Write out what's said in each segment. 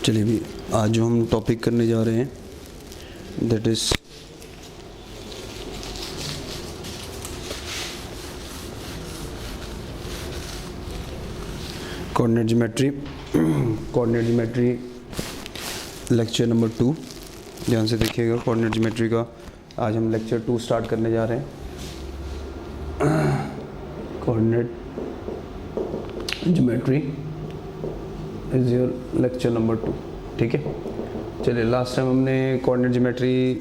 चलिए भी आज जो हम टॉपिक करने जा रहे हैं that is coordinate geometry. Coordinate geometry lecture number 2, ध्यान से देखिएगा। कोऑर्डिनेट ज्योमेट्री का आज हम लेक्चर 2 स्टार्ट करने जा रहे हैं। Coordinate geometry is your lecture number 2, ठीक है। चलिए, लास्ट टाइम हमने कोऑर्डिनेट ज्योमेट्री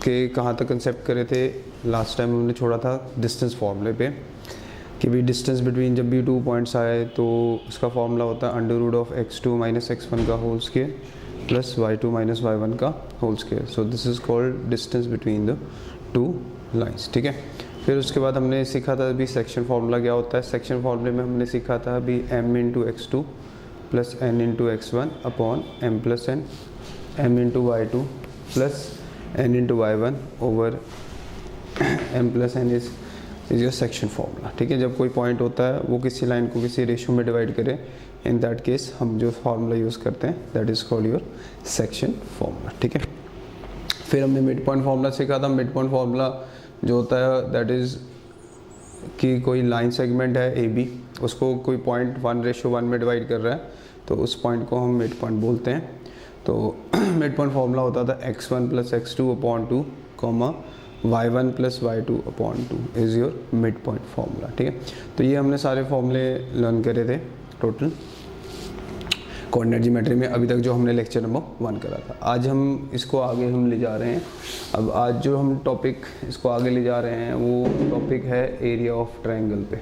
के कहाँ तक कंसेप्ट करे थे। लास्ट टाइम हमने छोड़ा था डिस्टेंस फार्मूले पे कि भी डिस्टेंस बिटवीन जब भी 2 पॉइंट्स आए तो उसका फार्मूला होता है √(x2 - x1) का whole square plus y2 - y1 का whole square. So this is called distance between the 2 lines, ठीक है। फिर उसके बाद हमने सीखा था अभी सेक्शन फार्मूला क्या होता है। सेक्शन फार्मूले में हमने सीखा था अभी m × x2 plus n × x1 upon m + n, m × y2 plus n × y1 over m + n is your section formula, ठीक है। जब कोई पॉइंट होता है वो किसी लाइन को किसी रेशियो में डिवाइड करे, इन दैट केस हम जो फार्मूला यूज़ करते हैं that is called your section formula, ठीक है। फिर हमने मिड पॉइंट फार्मूला सीखा था। मिड पॉइंट फार्मूला जो होता है दैट इज़ कि कोई लाइन सेगमेंट है ए बी, उसको कोई पॉइंट 1:1 में डिवाइड कर रहा है तो उस पॉइंट को हम मिड पॉइंट बोलते हैं। तो मिड पॉइंट फार्मूला होता था x1 + x2 upon 2, y1 + y2 upon 2 is your mid point formula, ठीक है। तो ये हमने सारे फॉर्मूले लर्न करे थे टोटल कोऑर्डिनेट ज्योमेट्री में अभी तक, जो हमने लेक्चर नंबर 1 करा था। आज हम इसको आगे हम ले जा रहे हैं। अब आज जो हम टॉपिक इसको आगे ले जा रहे हैं वो टॉपिक है एरिया ऑफ ट्रायंगल पे।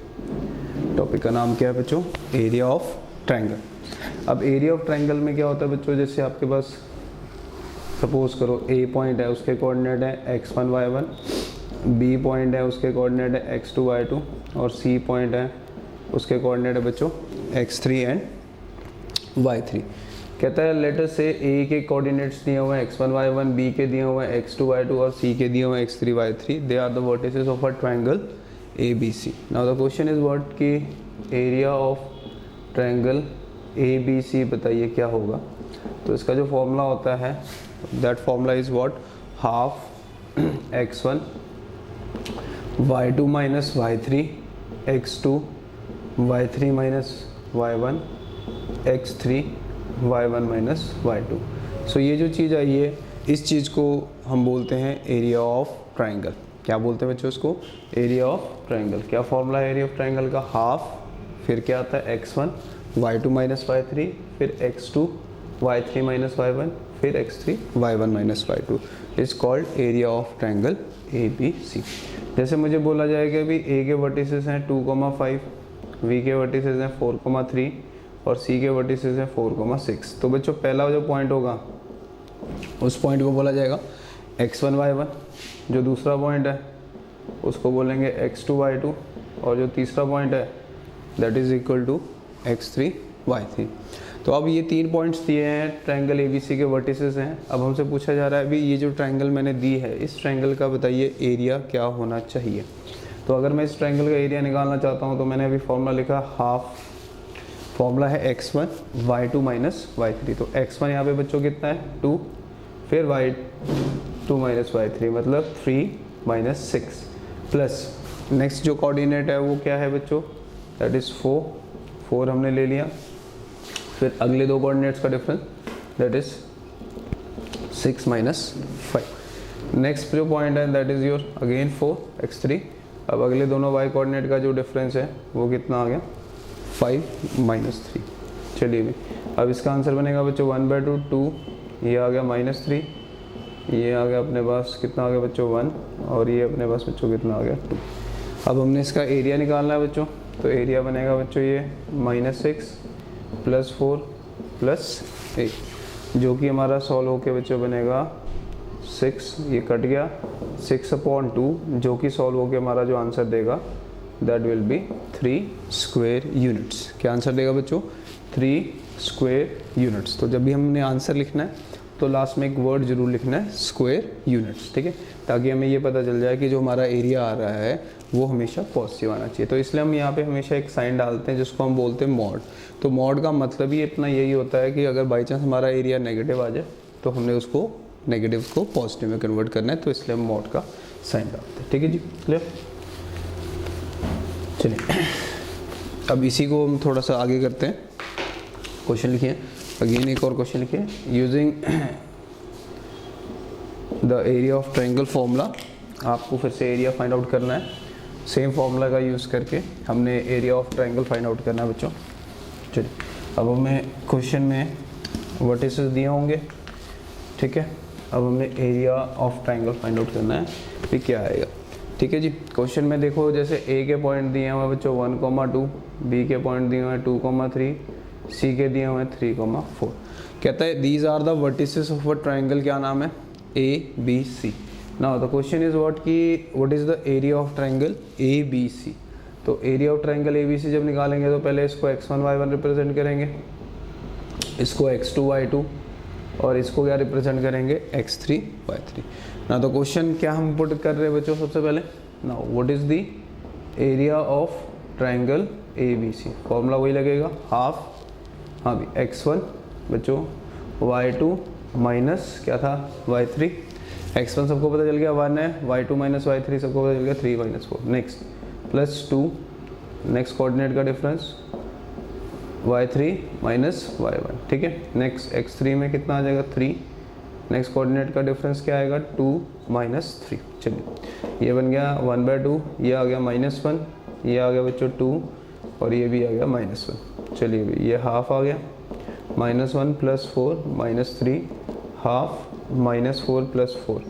टॉपिक का नाम क्या है बच्चों? Area of triangle. अब एरिया ऑफ ट्रायंगल में क्या होता है बच्चों, जैसे आपके पास सपोज करो ए पॉइंट है, उसके कोऑर्डिनेट है x1 y1, बी पॉइंट है उसके कोऑर्डिनेट है x2 y2 और सी पॉइंट है उसके कोऑर्डिनेट है बच्चों x3 एंड y3। कहता है लेट अस से ए के कोऑर्डिनेट्स दिए हुए हैं x1 y1, बी के दिए हुए हैं x2 y2 और सी के दिए हुए हैं x3 y3। They are the vertices of a triangle ABC। Now the question is what कि एरिया ऑफ ट्रायंगल ABC बताइए क्या होगा। तो इसका जो फॉर्मूला होता है that formula is what, half x1 y2 - y3 x2 y3 - y1 x3 y1 - y2। सो ये जो चीज़ आई है इस चीज़ को हम बोलते हैं एरिया ऑफ ट्रायंगल। क्या बोलते हैं बच्चों इसको? Area of triangle. क्या फॉर्मूला है एरिया ऑफ ट्रायंगल का? हाफ, फिर क्या आता है x1 y2 - y3, फिर x2 y3 - y1, फिर x3 y1 - y2 is called area of triangle ABC। जैसे मुझे बोला जाएगा अभी ए के वर्टिसेस हैं 2,5, बी के वर्टिसेस हैं 4,3 और सी के वर्टिसेस हैं 4,6। तो बच्चों पहला जो पॉइंट होगा उस पॉइंट को बोला जाएगा x1 y1, जो दूसरा पॉइंट है उसको बोलेंगे x2 y2 और जो तीसरा पॉइंट है that is equal to x3 y3। तो अब ये 3 पॉइंट्स दिए हैं, ट्रायंगल ABC के वर्टिसेस हैं। अब हमसे पूछा जा रहा है अभी ये जो ट्रायंगल मैंने दी है इस ट्रायंगल का बताइए एरिया क्या होना चाहिए। तो अगर मैं इस ट्रायंगल का एरिया निकालना चाहता हूँ तो मैंने अभी फॉर्मूला लिखा हाफ, फॉर्मूला है x1 y2 - y3। तो x1 यहाँ पे बच्चों कितना है 2, फिर y2 - y3 मतलब 3 - 6 प्लस नेक्स्ट जो कोऑर्डिनेट है वो क्या है बच्चों, दैट इज़ 4 हमने ले लिया। फिर अगले दो कोऑर्डिनेट्स का डिफरेंस दैट इज 6 - 5। नेक्स्ट जो पॉइंट है that is your again 4 x3। अब अगले दोनों y कोऑर्डिनेट का जो डिफरेंस है वो कितना आ गया 5 - 3। चलिए भी अब इसका आंसर बनेगा बच्चों 1/2 2, ये आ गया -3, ये आ गया अपने पास कितना आ गया बच्चों 1 और ये अपने पास बच्चों कितना आ गया 2। अब हमने इसका एरिया निकालना है बच्चों। तो एरिया बनेगा बच्चों ये -6 + 4 + 8 जो कि हमारा सॉल्व होके बच्चों बनेगा 6, ये कट गया 6/2 जो कि सॉल्व होके हमारा जो आंसर देगा that will be 3 square units. क्या आंसर देगा बच्चों? 3 स्क्वायर यूनिट्स। तो जब भी हमने आंसर लिखना है तो लास्ट में एक वर्ड जरूर लिखना है स्क्वायर यूनिट्स, ठीक है, ताकि हमें ये पता चल जाए कि जो हमारा एरिया आ रहा है वो हमेशा पॉजिटिव आना चाहिए। तो इसलिए हम यहाँ पे हमेशा एक साइन डालते हैं जिसको हम बोलते हैं मॉड। तो मॉड का मतलब ही अपना यही होता है कि अगर बाई चांस हमारा एरिया नेगेटिव आ जाए तो हमने उसको नेगेटिव को पॉजिटिव में कन्वर्ट करना है, तो इसलिए हम मॉड का साइन डालते हैं, ठीक है जी, क्लियर। चलिए अब इसी को हम थोड़ा सा आगे करते हैं। क्वेश्चन लिखिए, अगेन एक और क्वेश्चन लिखिए। Using the area of triangle formula, आपको फिर से एरिया फाइंड आउट करना है। सेम फॉर्मूला का यूज़ करके हमने area of triangle find out करना है बच्चों। चलिए अब हमें क्वेश्चन में वर्टिसेस दिए होंगे, ठीक है। अब हमें area of triangle find out करना है कि क्या आएगा, ठीक है जी। क्वेश्चन में देखो जैसे ए के पॉइंट दिए हुए बच्चों 1,2, बी के पॉइंट दिए हुए 2,3, सी के दिए हुए 3,4। कहता है these are the vertices of a triangle, क्या नाम है, A B C. Now the question is what कि what is the area of triangle A B C. तो area of triangle A B C जब निकालेंगे तो पहले इसको x1 y1 रिप्रेजेंट करेंगे, इसको x2 y2 और इसको क्या रिप्रेजेंट करेंगे x3 y3। ना तो क्वेश्चन क्या हम पुट कर रहे हैं बच्चों, सबसे पहले now what is the area of triangle A B C. Formula वही लगेगा हाफ, हाँ भी x1 बच्चों y2 माइनस क्या था y3। x1 सबको पता चल गया 1 है, y2 माइनस y3 सबको पता चल गया 3 minus 4। Next plus 2, next coordinate का डिफरेंस y3 माइनस y1, ठीक है। नेक्स्ट x3 में कितना आ जाएगा 3, नेक्स्ट कोऑर्डिनेट का डिफरेंस क्या आएगा 2 माइनस 3। चलिए ये बन गया 1/2, ये आ गया -1, ये आ गया बच्चों 2 और ये भी आ गया -1। चलिए भाई ये हाफ आ गया, -1 + 4 -3, हाफ -4 + 4,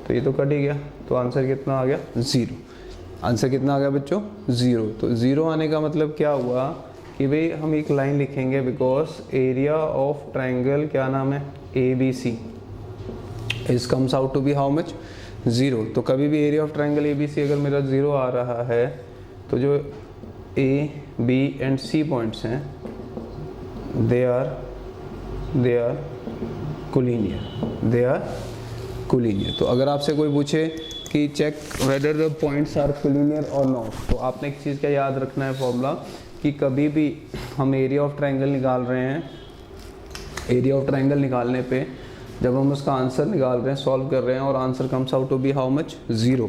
तो ये तो कट ही गया। तो आंसर कितना आ गया 0। आंसर कितना आ गया बच्चों 0। तो 0 आने का मतलब क्या हुआ कि भाई हम एक लाइन लिखेंगे बिकॉज एरिया ऑफ ट्रायंगल क्या नाम है A B C is comes out to be how much 0। तो कभी भी area of triangle A B C अगर मेरा 0 आ रहा है तो जो A B and C points हैं दे आर कोलिनियर। तो अगर आपसे कोई पूछे कि check whether the points are collinear और नॉट, तो आपने एक चीज़ का याद रखना है फॉर्मूला कि कभी भी हम एरिया ऑफ ट्रायंगल निकाल रहे हैं, एरिया ऑफ ट्रायंगल निकालने पे जब हम उसका आंसर निकाल रहे हैं, सॉल्व कर रहे हैं और answer comes out to be how much 0,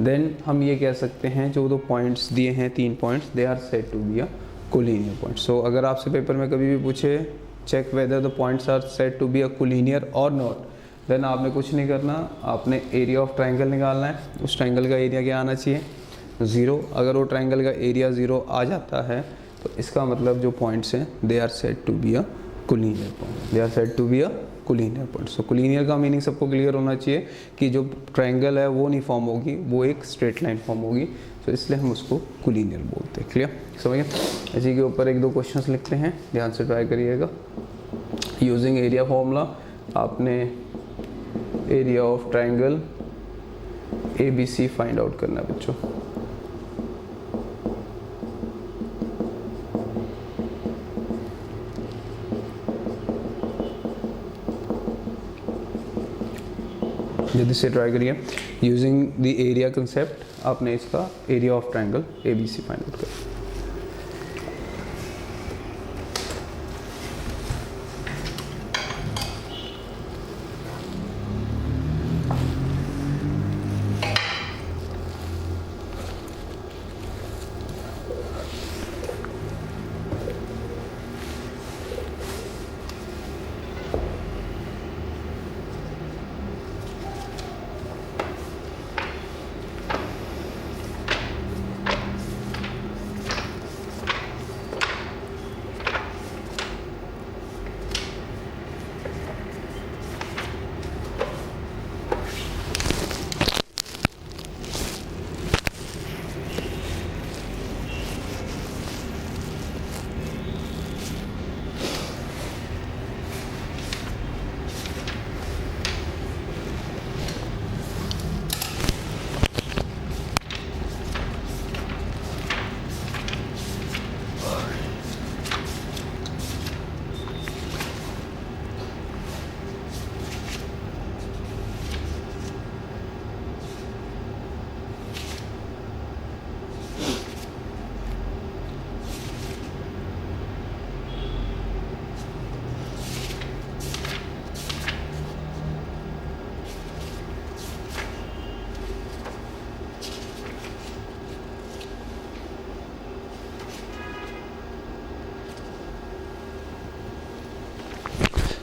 then हम ये कह सकते हैं जो दो पॉइंट्स दिए हैं 3 points they are said to be a collinear point. So अगर आपसे पेपर में कभी भी पूछे check whether the points are said to be a collinear और नॉट, देन आपने कुछ नहीं करना, आपने एरिया ऑफ ट्रायंगल निकालना है। उस ट्रायंगल का एरिया क्या आना चाहिए 0। अगर वो ट्रायंगल का एरिया 0 आ जाता है तो इसका मतलब जो पॉइंट्स हैं they are said to be a collinear point, they are said to be a collinear point. So collinear का मीनिंग सबको क्लियर होना चाहिए कि जो ट्रायंगल है वो नहीं फॉर्म होगी, वो एक स्ट्रेट लाइन फॉर्म होगी, तो इसलिए हम उसको कोलिनियर बोलते हैं। क्लियर, समझ गए। इसी के ऊपर 1-2 क्वेश्चंस लिखते हैं, ध्यान से ट्राई करिएगा। यूजिंग एरिया फॉर्मूला आपने area of triangle A B C find out करना है बच्चों। जल्दी से ट्राई करिए। यूजिंग द एरिया कंसेप्ट आपने इसका area of triangle A B C find out करना।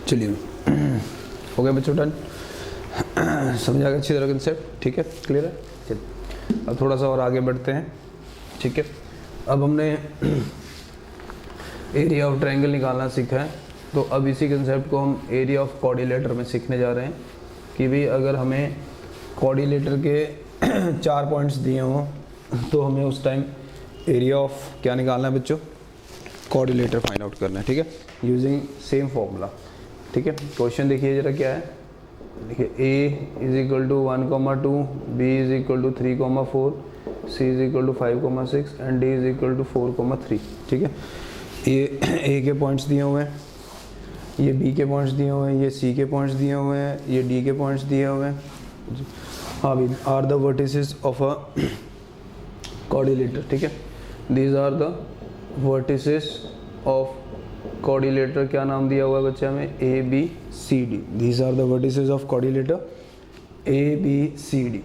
चलिए हो गया बच्चों, डन। समझ आ गया अच्छी तरह कंसेप्ट, ठीक है, क्लियर है। चलिए अब थोड़ा सा और आगे बढ़ते हैं, ठीक है। अब हमने एरिया ऑफ ट्रायंगल निकालना सीखा है, तो अब इसी कंसेप्ट को हम एरिया ऑफ कोऑर्डिनेटर में सीखने जा रहे हैं कि भाई अगर हमें कोऑर्डिनेटर के 4 पॉइंट्स दिए हों तो हमें उस टाइम एरिया ऑफ क्या निकालना है बच्चों, कोऑर्डिनेटर फाइंड आउट करना है, ठीक है, यूजिंग सेम फॉर्मूला, ठीक है। क्वेश्चन देखिए जरा क्या है, देखिए a is equal to 1,2, b is equal to 3,4, c is equal to 5,6 and d is equal to 4,3, ठीक है। ये a के पॉइंट्स दिए हुए हैं, ये b के पॉइंट्स दिए हुए हैं, ये c के पॉइंट्स दिए हुए हैं, ये d के पॉइंट्स दिए हुए हैं। हाँ भी are the vertices of a coordinator, ठीक है। These are the vertices of coordinator, क्या नाम दिया हुआ है बच्चे हमें, A B C D. These are the vertices of coordinator A B C D.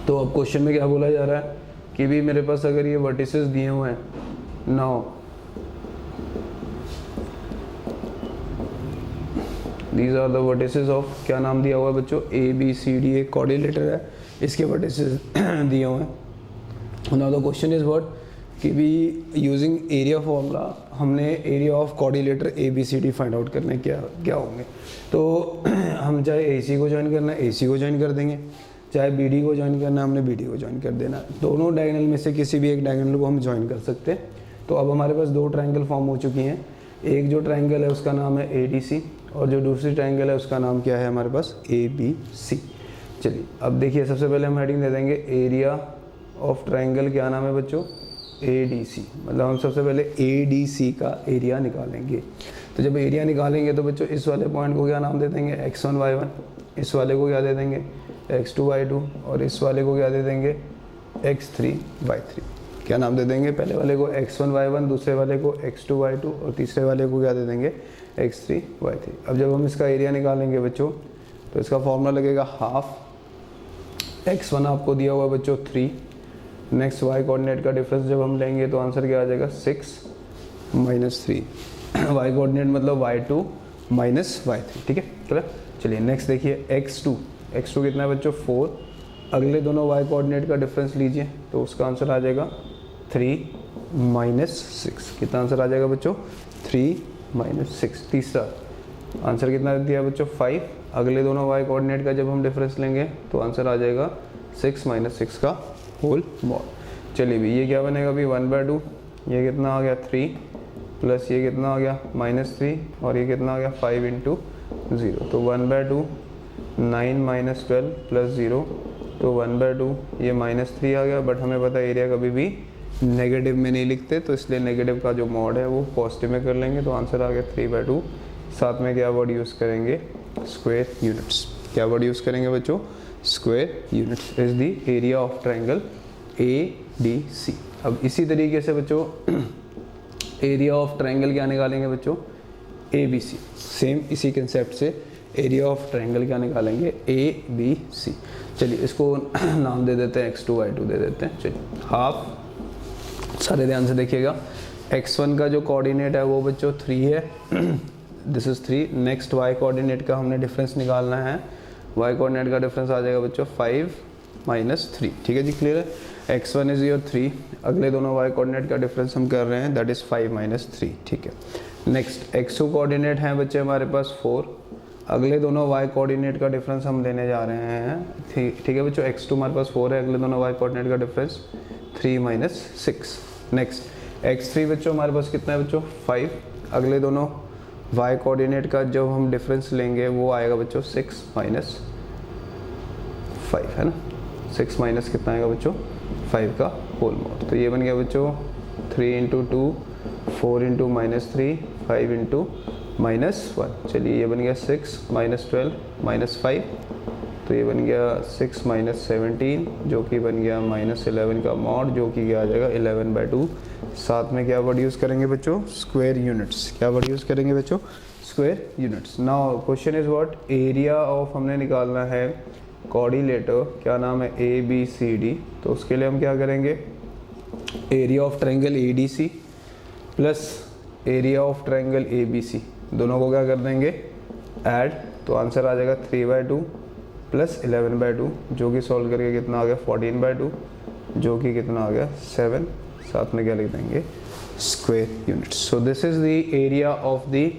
तो अब क्वेश्चन में क्या बोला जा रहा है कि भी मेरे पास अगर ये वर्टिसेस दिए हुए हैं, now these are the vertices of, क्या नाम दिया हुआ है बच्चों, ए बी सी डी, एक कोऑर्डिनेटर है, इसके वर्टिसेस दिए हुए हैं। Now the question is what कि भी यूजिंग एरिया फॉर्मूला हमने area of coordinator A B C D find out करने क्या होंगे। तो हम चाहे ए सी को ज्वाइन करना है ए सी को ज्वाइन कर देंगे, चाहे बी डी को ज्वाइन करना है हमने बी डी को ज्वाइन कर देना। दोनों डायगोनल में से किसी भी एक डायगोनल को हम ज्वाइन कर सकते हैं। तो अब हमारे पास 2 ट्रायंगल फॉर्म हो चुकी हैं, एक जो ट्रायंगल है उसका नाम है ए डी सी और जो दूसरी ट्रायंगल है उसका नाम क्या है हमारे पास, ए बी सी। चलिए अब देखिए सबसे पहले हम हेडिंग दे देंगे एरिया ऑफ ट्रायंगल, क्या नाम है बच्चों, ए डी सी। मतलब हम सबसे पहले ए डी सी का एरिया निकालेंगे। तो जब एरिया निकालेंगे तो बच्चों इस वाले पॉइंट को क्या नाम दे देंगे, x1 y1, इस वाले को क्या दे देंगे, x2 y2 और इस वाले को क्या दे देंगे, x3 y3। क्या नाम दे देंगे, पहले वाले को x1 y1, दूसरे वाले को x2 y2 और तीसरे वाले को क्या दे देंगे, x3 y3। अब जब हम इसका एरिया निकालेंगे बच्चों तो इसका फॉर्मूला लगेगा हाफ, x1 आपको दिया हुआ बच्चों 3, नेक्स्ट y कोऑर्डिनेट का डिफरेंस जब हम लेंगे तो आंसर क्या आ जाएगा 6 - 3। y कोऑर्डिनेट मतलब y2 - y3, ठीक है, चलो। चलिए नेक्स्ट देखिए x2 कितना है बच्चों 4, अगले दोनों y कोऑर्डिनेट का डिफरेंस लीजिए तो उसका आंसर आ जाएगा 3 - 6। कितना आंसर आ जाएगा बच्चों, 3 - 6। तीसरा आंसर कितना दिया बच्चों 5, अगले दोनों y कोऑर्डिनेट का जब हम डिफरेंस लेंगे तो आंसर आ जाएगा 6 - 6 का होल मॉड। चलिए भी ये क्या बनेगा अभी 1/2, ये कितना आ गया 3 प्लस ये कितना आ गया -3 और ये कितना आ गया 5 × 0। तो 1/2 9 - 12 + 0, तो 1/2 ये -3 आ गया। बट हमें पता है एरिया कभी भी नेगेटिव में नहीं लिखते, तो इसलिए नेगेटिव का जो मॉड है वो पॉजिटिव में कर लेंगे। तो आंसर आ गया 3/2। साथ में क्या वर्ड यूज़ करेंगे, स्क्वायर यूनिट्स। क्या वर्ड यूज़ करेंगे बच्चों, square units is the area of triangle A D C. अब इसी तरीके से बच्चों एरिया ऑफ ट्रायंगल क्या निकालेंगे बच्चों, ए बी सी। सेम इसी कंसेप्ट से एरिया ऑफ ट्रायंगल क्या निकालेंगे, ए बी सी। चलिए इसको नाम दे देते हैं x2 y2 दे देते हैं। चलिए हाफ, सारे ध्यान से देखिएगा, x1 का जो कोऑर्डिनेट है वो बच्चों 3 है, this is 3। Next y coordinate का हमने डिफरेंस निकालना है, y कोऑर्डिनेट का डिफरेंस आ जाएगा बच्चों 5 - 3, ठीक है जी, क्लियर है। x1 इज योर 3, अगले दोनों y कोऑर्डिनेट का डिफरेंस हम कर रहे हैं, दैट इज 5 - 3, ठीक है। नेक्स्ट x2 कोऑर्डिनेट है बच्चे हमारे पास 4, अगले दोनों y कोऑर्डिनेट का डिफरेंस हम लेने जा रहे हैं, ठीक है बच्चों। x2 हमारे पास 4 है, अगले दोनों y कोऑर्डिनेट का डिफरेंस 3 - 6। नेक्स्ट x3 बच्चों हमारे पास कितना है बच्चों 5, अगले दोनों y कोऑर्डिनेट का जब हम डिफरेंस लेंगे वो आएगा बच्चों 6 - 5, है ना। 6 माइनस कितना आएगा बच्चों 5 का होल मॉड। तो ये बन गया बच्चों 3 × 2, 4 × -3, 5 × -1। चलिए ये बन गया 6 - 12 - 5, तो ये बन गया 6 - 17 जो कि बन गया -11 का मॉड, जो कि क्या आ जाएगा 11/2। साथ में क्या वर्ड यूज़ करेंगे बच्चों, स्क्वायर यूनिट्स। क्या वर्ड यूज़ करेंगे बच्चों, square units. Now question is what, area of हमने निकालना है कोऑर्डिनेटर, क्या नाम है ए बी सी डी। तो उसके लिए हम क्या करेंगे, area of triangle A D C plus area of triangle A B C, दोनों को क्या कर देंगे ऐड, तो आंसर आ जाएगा 3/2 प्लस 11/2 जो कि सॉल्व करके कितना आ गया 14/2 जो कि कितना आ गया 7, साथ में क्या लिख देंगे square unit. So this is the area of the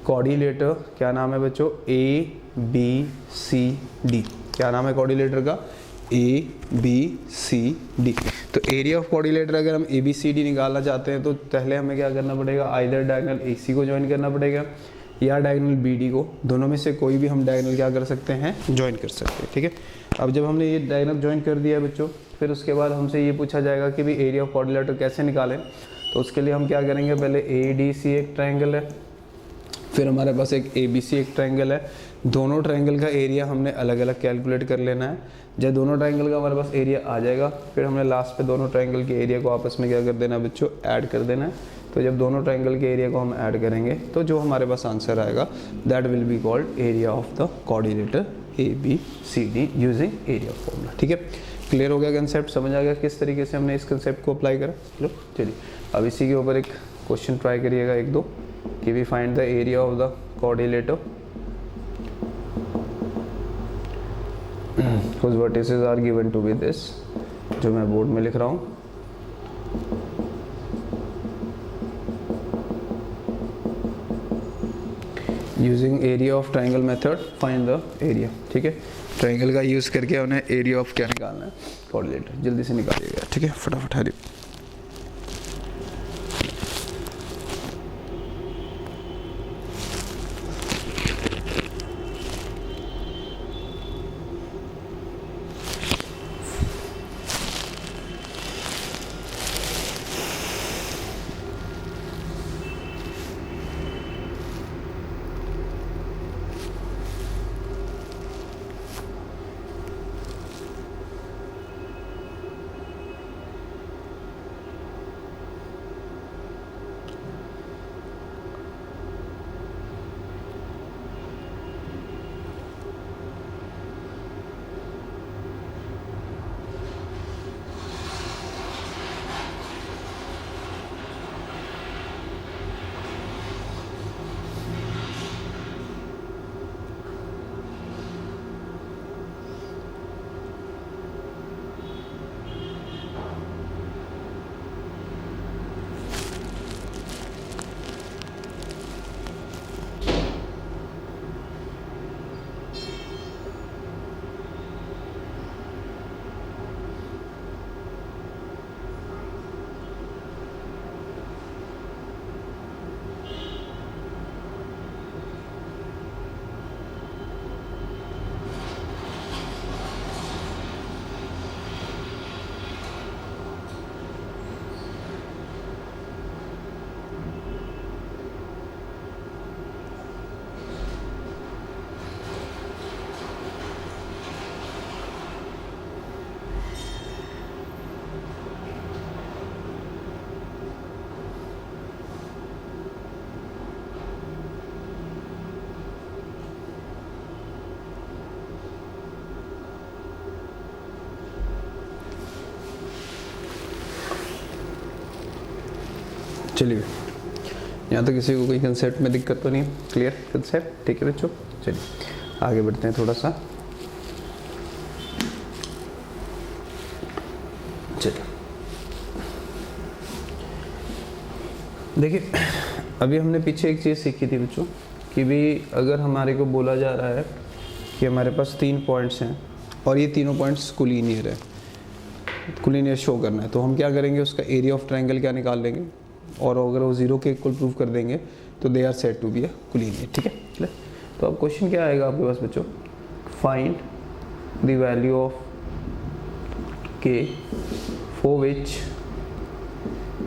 coordinator. क्या नाम है बच्चों ABCD। क्या नाम है कोऑर्डिनेटर का ABCD। तो एरिया ऑफ कोऑर्डिनेटर अगर हम ABCD निकालना चाहते हैं तो पहले हमें क्या करना पड़ेगा आइदर डायगोनल AC को ज्वाइन करना पड़ेगा या डायगोनल BD को, दोनों में से कोई भी हम डायगोनल क्या कर सकते हैं ज्वाइन कर सकते हैं। ठीक है, अब जब हमने ये डायगोनल ज्वाइन कर दिया है बच्चों, फिर उसके बाद हमसे ये पूछा जाएगा कि भाई एरिया ऑफ कोऑर्डिनेटर कैसे निकालें। तो उसके लिए हम क्या करेंगे, पहले ADC एक ट्रायंगल है, फिर हमारे पास एक ABC एक ट्रायंगल है, दोनों ट्रायंगल का एरिया हमने अलग अलग कैलकुलेट कर लेना है। जब दोनों ट्रायंगल का हमारे पास एरिया आ जाएगा फिर हमने लास्ट पे दोनों ट्रायंगल के एरिया को आपस में क्या कर देना है बच्चों ऐड कर देना है। तो जब दोनों ट्रायंगल के एरिया को हम ऐड करेंगे तो जो हमारे पास आंसर आएगा that will be called area of the coordinator ABCD using area formula. ठीक है, क्लियर हो गया कंसेप्ट, समझ आ गया किस तरीके से हमने इस कंसेप्ट को अप्लाई करा। चलो चलिए अब इसी के ऊपर एक क्वेश्चन ट्राई करिएगा एक दो कि we find the area of the coordinator whose vertices are given to be this, जो मैं बोर्ड में लिख रहा हूँ। Using area of triangle method find the area. ठीक है, ट्राइंगल का यूज़ करके उन्हें एरिया ऑफ क्या निकालना है कोऑर्डिनेटर, जल्दी से निकालिएगा। ठीक है, फटाफट हरी। चलिए यहाँ तो किसी को कोई कंसेप्ट में दिक्कत तो नहीं, क्लियर कंसेप्ट। ठीक है बच्चों, चलिए आगे बढ़ते हैं थोड़ा सा। चलिए देखिए अभी हमने पीछे एक चीज़ सीखी थी बच्चों कि भी अगर हमारे को बोला जा रहा है कि हमारे पास 3 पॉइंट्स हैं और ये तीनों पॉइंट्स कोलिनियर है, कोलिनियर शो करना है, तो हम क्या करेंगे उसका एरिया ऑफ ट्रायंगल क्या निकाल लेंगे और अगर वो 0 के इक्वल प्रूव कर देंगे तो they are said to be a collinear. ठीक है, क्लियर। तो अब क्वेश्चन क्या आएगा आपके पास बच्चों, फाइंड द वैल्यू ऑफ के फॉर विच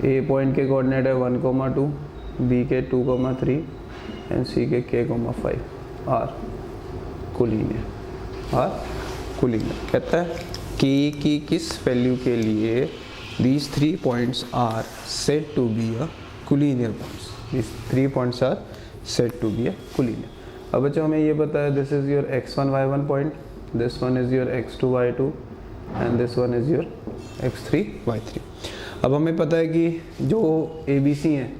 ए पॉइंट के कोऑर्डिनेट है 1,2, बी के 2,3 एंड सी के k,5 आर कोलिनियर। कहता है कि किस वैल्यू के लिए these 3 points are said to be a collinear points. These 3 points are said to be a collinear. अब बच्चों हमें ये पता है this is your x1 y1 point, this one is your x2 y2 and this one is your x3 y3। अब हमें पता है कि जो ABC हैं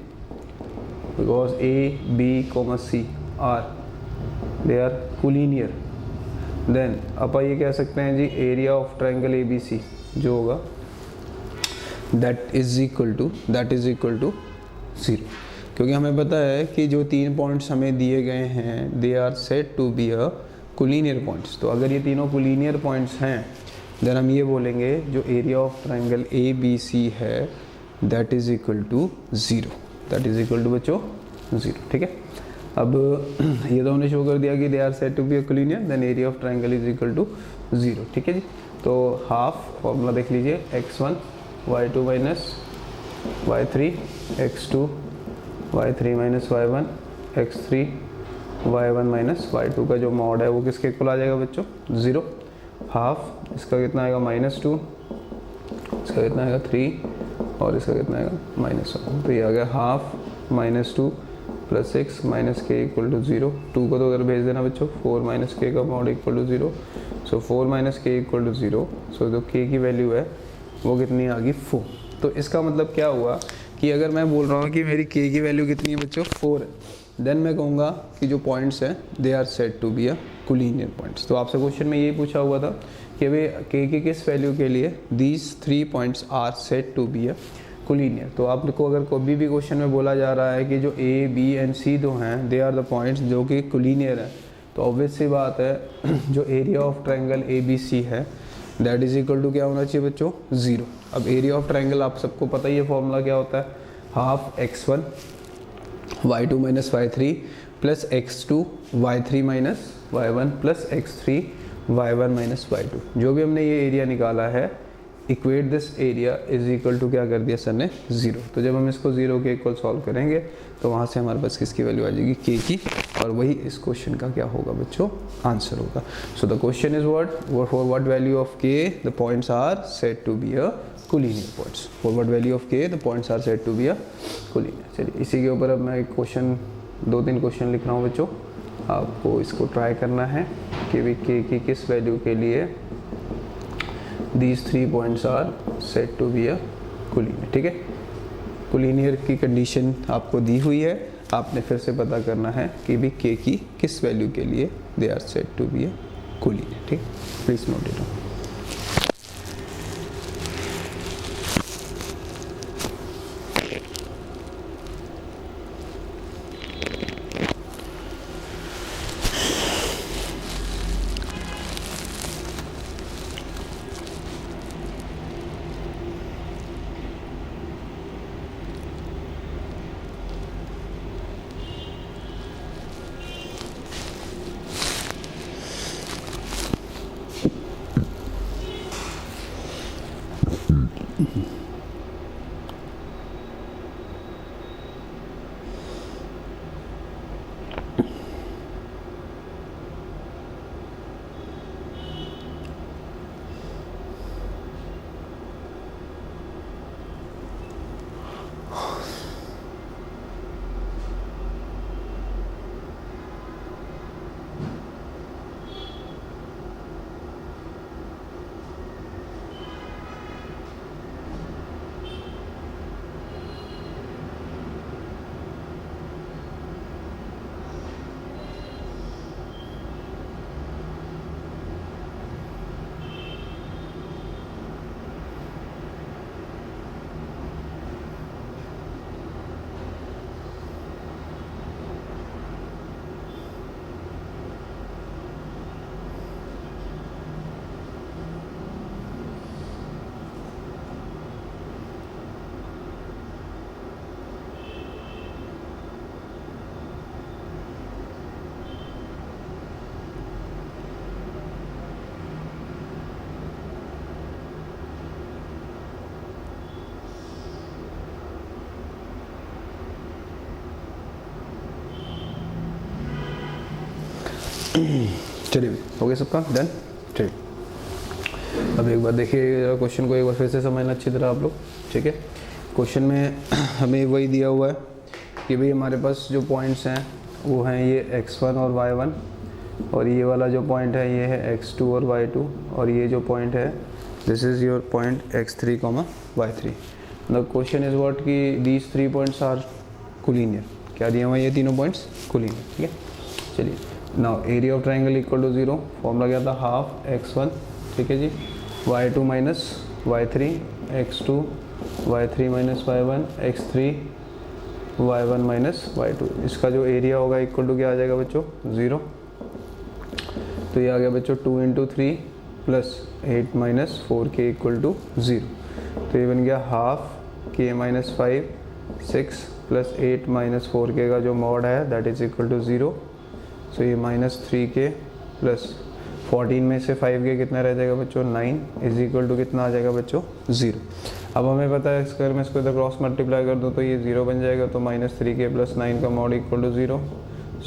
because A B comma C are they are collinear. Then अपन ये कह सकते हैं जी area of triangle A B C जो होगा दैट इज इक्वल टू 0, क्योंकि हमें पता है कि जो 3 पॉइंट्स हमें दिए गए हैं they are said to be a collinear points. तो अगर ये तीनों कोलिनियर पॉइंट्स हैं देन हम ये बोलेंगे जो area of triangle A B C है that is equal to 0, that is equal to बच्चों 0। ठीक है, अब ये तो हमने शो कर दिया कि they are said to be a collinear, then area of triangle is equal to 0। ठीक है जी, तो हाफ फॉर्मूला देख लीजिए x1 y2 minus y3 x2 y3 minus y1 x3 y1 minus y2 का जो मॉड है वो किसके इक्वल आ जाएगा बच्चों 0। हाफ इसका कितना आएगा -2, इसका कितना आएगा 3 और इसका कितना आएगा -1। तो ये आ गया half -2 plus 6 minus k equal to 0। 2 को तो उधर भेज देना बच्चों, 4 माइनस के का mod equal to 0। So 4 minus k equal to 0। So जो के की वैल्यू है वो कितनी आ गई 4। तो इसका मतलब क्या हुआ कि अगर मैं बोल रहा हूँ कि मेरी के की वैल्यू कितनी है बच्चों 4 है, देन मैं कहूँगा कि जो पॉइंट्स हैं they are said to be a collinear points. तो आपसे क्वेश्चन में यही पूछा हुआ था कि भाई के की किस वैल्यू के लिए these 3 points are said to be a collinear. तो आपको अगर कोई भी क्वेश्चन में बोला जा रहा है कि जो ए बी एंड सी जो हैं दे आर द पॉइंट्स जो कि कोलिनियर हैं, तो ऑब्वियस सी बात है जो area of triangle A B C है दैट इज इक्वल टू क्या होना चाहिए बच्चों 0। अब एरिया ऑफ ट्रायंगल आप सबको पता ही है फॉर्मूला क्या होता है, half x1 y2 minus y3 plus x2 y3 minus y1 plus x3 y1 minus y2। जो भी हमने ये एरिया निकाला है equate this area is equal to क्या कर दिया सर ने 0। तो जब हम इसको 0 के इक्वल सॉल्व करेंगे तो वहाँ से हमारे पास किसकी वैल्यू आ जाएगी के की, और वही इस क्वेश्चन का क्या होगा बच्चों आंसर होगा। So the question is what for what value of K the points are said to be a collinear points, for what value of K the points are said to be a collinear. चलिए इसी के ऊपर अब मैं एक question 2-3 question लिख रहा हूँ बच्चों, आपको इसको ट्राई करना है कि भी के की किस वैल्यू के लिए these 3 points are said to be a collinear। ठीक है, कोलिनियर की कंडीशन आपको दी हुई है, आपने फिर से पता करना है कि भी के की किस वैल्यू के लिए they are said to be a collinear. ठीक, प्लीज नोट इट डाउन। चलिए हो गया सबका डन। चलिए अब एक बार देखिए क्वेश्चन को एक बार फिर से समझना अच्छी तरह आप लोग। ठीक है, क्वेश्चन में हमें वही दिया हुआ है कि भाई हमारे पास जो पॉइंट्स हैं वो हैं ये x1 और y1, और ये वाला जो पॉइंट है ये है x2 और y2, और ये जो पॉइंट है this is your point x3, y3। The question is what कि दीज 3 पॉइंट्स आर कोलिनियर। क्या दिया हुआ ये तीनों पॉइंट्स कोलिनियर, ठीक है। चलिए now area of triangle equal to 0, formula क्या था हाफ x1, ठीक है जी, y2 minus y3, x2 y3 minus y1, x3 y1 minus y2। इसका जो एरिया होगा इक्वल टू क्या आ जाएगा बच्चों 0, तो ये आ गया बच्चों 2 into 3 plus 8 minus 4k equal to 0, तो ये बन गया half k minus 5 6 plus 8 minus 4k का जो मॉड है that is equal to 0, so ये माइनस 3k प्लस 14 में से 5k कितना रह जाएगा बच्चों 9 इज इक्वल टू कितना आ जाएगा बच्चों 0। अब हमें पता है अगर मैं इसको इधर क्रॉस मल्टीप्लाई कर दूँ तो ये 0 बन जाएगा, तो माइनस 3k प्लस 9 का mod equal to 0,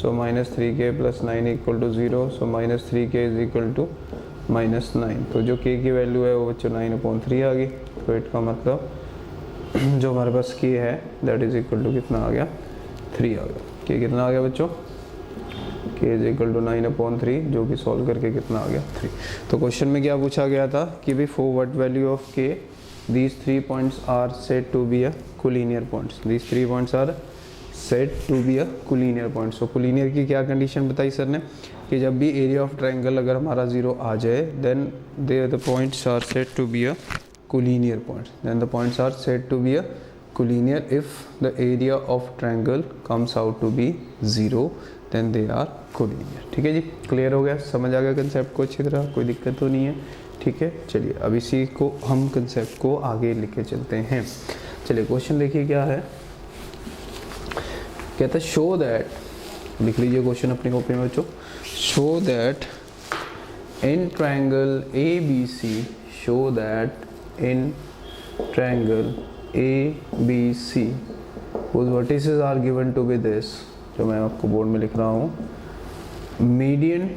so minus 3k plus 9 equal to 0, so minus 3k is equal to minus 9, तो जो k की वैल्यू है वो बच्चों 9/3 आ गई, तो इसका मतलब जो हमारे पास k है दैट इज इक्वल टू कितना आ गया 3 आ गया, k कितना आ गया बच्चों k इज इक्वल टू 9/3, जो कि सॉल्व करके कितना आ गया 3। तो क्वेश्चन में क्या पूछा गया था कि भाई for what value of k these 3 points are said to be a collinear points, these 3 points are said to be a collinear points। so collinear की क्या कंडीशन बताई सर ने कि जब भी एरिया ऑफ ट्रायंगल अगर हमारा 0 आ जाए then the points are said to be a collinear points, then the points are said to be a collinear if the area of triangle comes out to be 0 then they are collinear। ठीक है जी, clear हो गया, समझ आ गया concept को अच्छी तरह, कोई दिक्कत तो नहीं है, ठीक है। चलिए अब इसी को हम कंसेप्ट को आगे लेके चलते हैं। चलिए क्वेश्चन देखिए क्या है, कहता है शो दैट, लिख लीजिए क्वेश्चन अपनी कॉपी में बच्चों, show that in triangle ABC, show that in triangle ABC whose vertices are given to be this, जो मैं आपको बोर्ड में लिख रहा हूँ, मीडियन,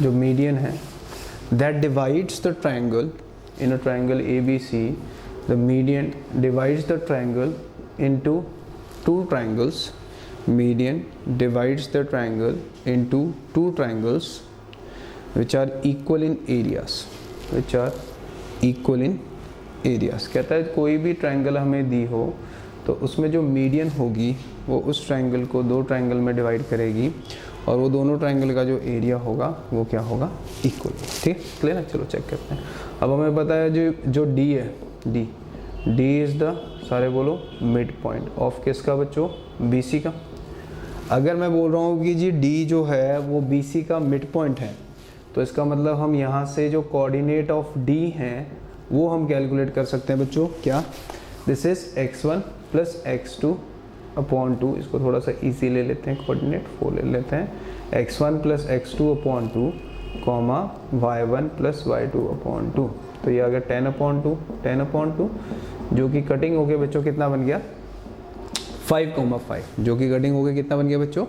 जो मीडियन है that divides the triangle in a triangle ABC, the median divides the triangle into two triangles, median divides the triangle into two triangles which are equal in areas, which are equal in areas। कहता है कोई भी triangle हमें दी हो तो उसमें जो median होगी वो उस ट्रायंगल को दो ट्रायंगल में डिवाइड करेगी और वो दोनों ट्रायंगल का जो एरिया होगा वो क्या होगा इक्वल, ठीक क्लियर है। चलो चेक करते हैं। अब हमें पता है जो D है, D इज़ द, सारे बोलो, मिड पॉइंट ऑफ किसका बच्चों BC का। अगर मैं बोल रहा हूँ कि जी D जो है वो BC का मिड पॉइंट है तो इसका मतलब हम यहाँ से जो कोऑर्डिनेट ऑफ D हैं वो हम कैलकुलेट कर सकते हैं बच्चों, क्या, this is x1 plus x2 upon 2, इसको थोड़ा सा इजी ले लेते हैं, कोऑर्डिनेट 4 ले लेते हैं, x1 plus x2 upon 2 comma y1 plus y2 upon 2, तो ये आ गया 10/2, जो कि कटिंग हो गया बच्चों कितना बन गया 5,5, जो कि कटिंग हो गया कितना बन गया बच्चों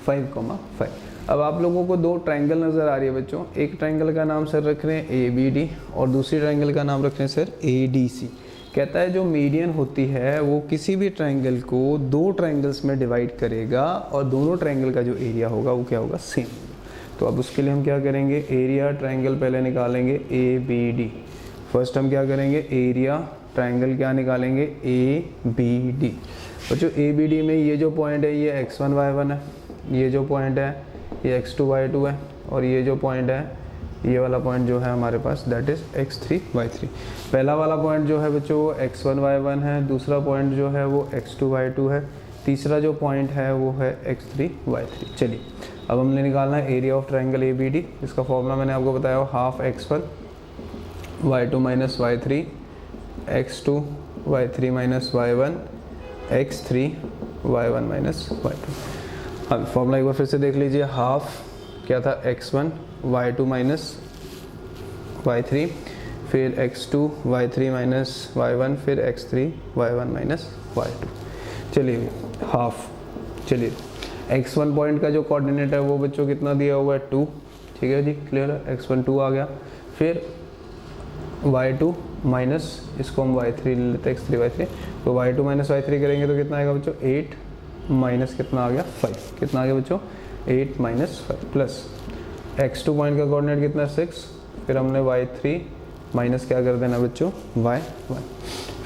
5,5। अब आप लोगों को दो ट्रायंगल नज़र आ रही है बच्चों, एक ट्रायंगल का नाम सर रख रहे हैं ABD और दूसरी ट्रायंगल का नाम रख रहे हैं सर ADC। कहता है जो मीडियन होती है वो किसी भी ट्रायंगल को दो ट्रायंगल्स में डिवाइड करेगा और दोनों ट्रायंगल का जो एरिया होगा वो क्या होगा सेम। तो अब उसके लिए हम क्या करेंगे, एरिया ट्रायंगल पहले निकालेंगे ABD। फर्स्ट हम क्या करेंगे, एरिया ट्रायंगल क्या निकालेंगे ABD। बच्चों ABD में ये जो पॉइंट है ये x1 y1 है, ये जो पॉइंट है ये x2 y2 है और ये जो पॉइंट है ये वाला पॉइंट जो है हमारे पास दैट इज x3 y3। पहला वाला पॉइंट जो है बच्चों वो x1 y1 है, दूसरा पॉइंट जो है वो x2 y2 है, तीसरा जो पॉइंट है वो है x3 y3। चलिए अब हमने निकालना है एरिया ऑफ ट्रायंगल ABD। इसका फॉर्मूला मैंने आपको बताया हो, half x1 y2 minus y3 x2 y3 minus y1 x3 y1 minus y2। अब फॉर्मूला एक बार फिर से देख लीजिए, हाफ क्या था x1 y2 माइनस y3, फिर x2 y3 माइनस y1, फिर x3 y1 माइनस y2। चलिए हाफ, चलिए x1 पॉइंट का जो कोऑर्डिनेट है वो बच्चों कितना दिया हुआ है 2, ठीक है जी क्लियर है, x1 2 आ गया। फिर y2 माइनस, इसको हम y3 ले लेते हैं x3 y3, तो y2 माइनस y3 करेंगे तो कितना आएगा बच्चों 8 माइनस कितना आ गया 5, कितना आ गया बच्चों 8 माइनस 5 प्लस x2 पॉइंट का कोऑर्डिनेट कितना 6, फिर हमने y3 माइनस क्या कर देना बच्चों y1।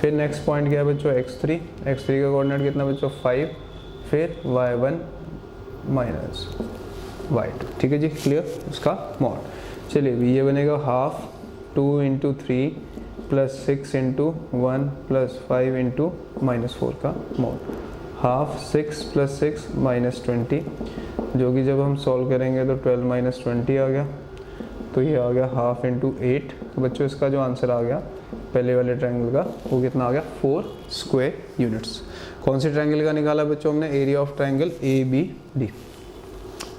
फिर नेक्स्ट पॉइंट क्या है बच्चों x3 का कोऑर्डिनेट कितना बच्चों 5, फिर y1 माइनस y2, ठीक है जी, क्लियर, उसका मॉड। चलिए अभी ये बनेगा half 2 into 3 plus 6 into 1 plus 5 into -4 का मॉड, हाफ 6 प्लस 6 माइनस 20, जो कि जब हम सॉल्व करेंगे तो 12 माइनस 20 आ गया, तो ये आ गया हाफ इंटू 8। तो बच्चों इसका जो आंसर आ गया पहले वाले ट्रायंगल का वो कितना आ गया 4 स्क्वायर यूनिट्स। कौन से ट्रायंगल का निकाला बच्चों हमने, एरिया ऑफ ट्रायंगल ABD।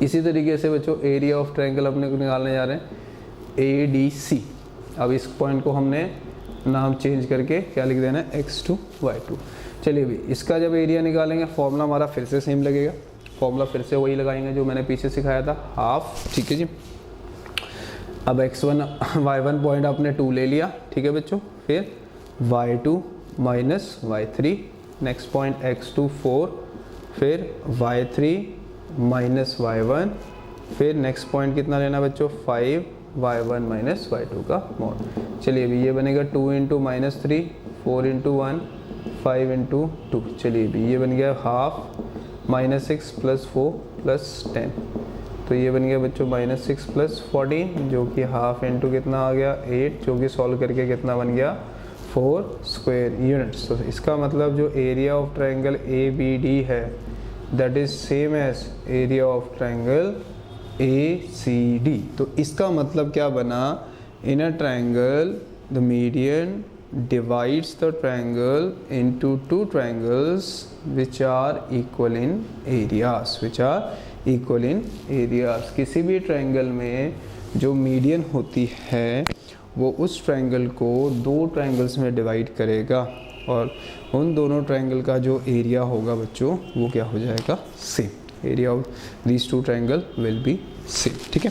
इसी तरीके से बच्चों एरिया ऑफ ट्रायंगल अपने को निकालने जा रहे हैं ADC। अब इस पॉइंट को हमने नाम चेंज करके क्या लिख देना है x2 y2। चलिए अभी इसका जब एरिया निकालेंगे फॉर्मूला हमारा फिर से सेम लगेगा, फॉर्मूला फिर से वही लगाएंगे जो मैंने पीछे सिखाया था, हाफ, ठीक है जी। अब x1 y1 पॉइंट आपने 2 ले लिया, ठीक है बच्चों, फिर y2 minus y3, next point x2 4, फिर y3 माइनस y1, फिर नेक्स्ट पॉइंट कितना लेना बच्चों 5 y1 माइनस y2 का मॉड। चलिए अभी ये बनेगा 2 इंटू -3, 4 इंटू 1, 5 इंटू 2। चलिए अभी ये बन गया हाफ -6 प्लस 4 प्लस 10, तो ये बन गया बच्चों -6 प्लस 14, जो कि हाफ इंटू कितना आ गया 8, जो कि सॉल्व करके कितना बन गया 4 स्क्वायर यूनिट्स। तो इसका मतलब जो एरिया ऑफ ट्रायंगल ABD है that is same as area of triangle ACD। तो इसका मतलब क्या बना, in a triangle the median divides the triangle into two triangles which are equal in areas, which are equal in areas। किसी भी triangle में जो मीडियन होती है वो उस ट्रायंगल को 2 ट्रायंगल्स में डिवाइड करेगा और उन दोनों ट्रायंगल का जो एरिया होगा बच्चों वो क्या हो जाएगा same, area of these 2 triangle will be same, ठीक है।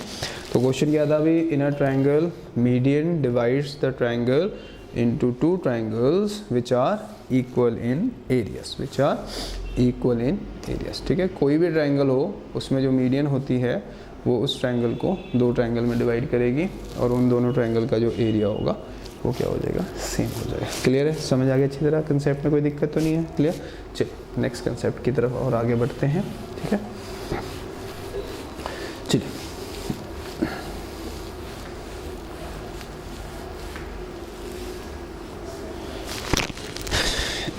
तो क्वेश्चन क्या था अभी, in a triangle median divides the triangle into 2 triangles which are equal in areas, which are equal in areas, ठीक है। कोई भी ट्रायंगल हो उसमें जो मीडियन होती है वो उस ट्रायंगल को 2 ट्रायंगल में डिवाइड करेगी और उन दोनों ट्रायंगल का जो एरिया होगा वो क्या हो जाएगा सेम हो जाएगा। क्लियर है, समझ आ गया अच्छी तरह, कंसेप्ट में कोई दिक्कत तो नहीं है, क्लियर। चलिए नेक्स्ट कंसेप्ट की तरफ और आगे बढ़ते हैं, ठीक है। चलिए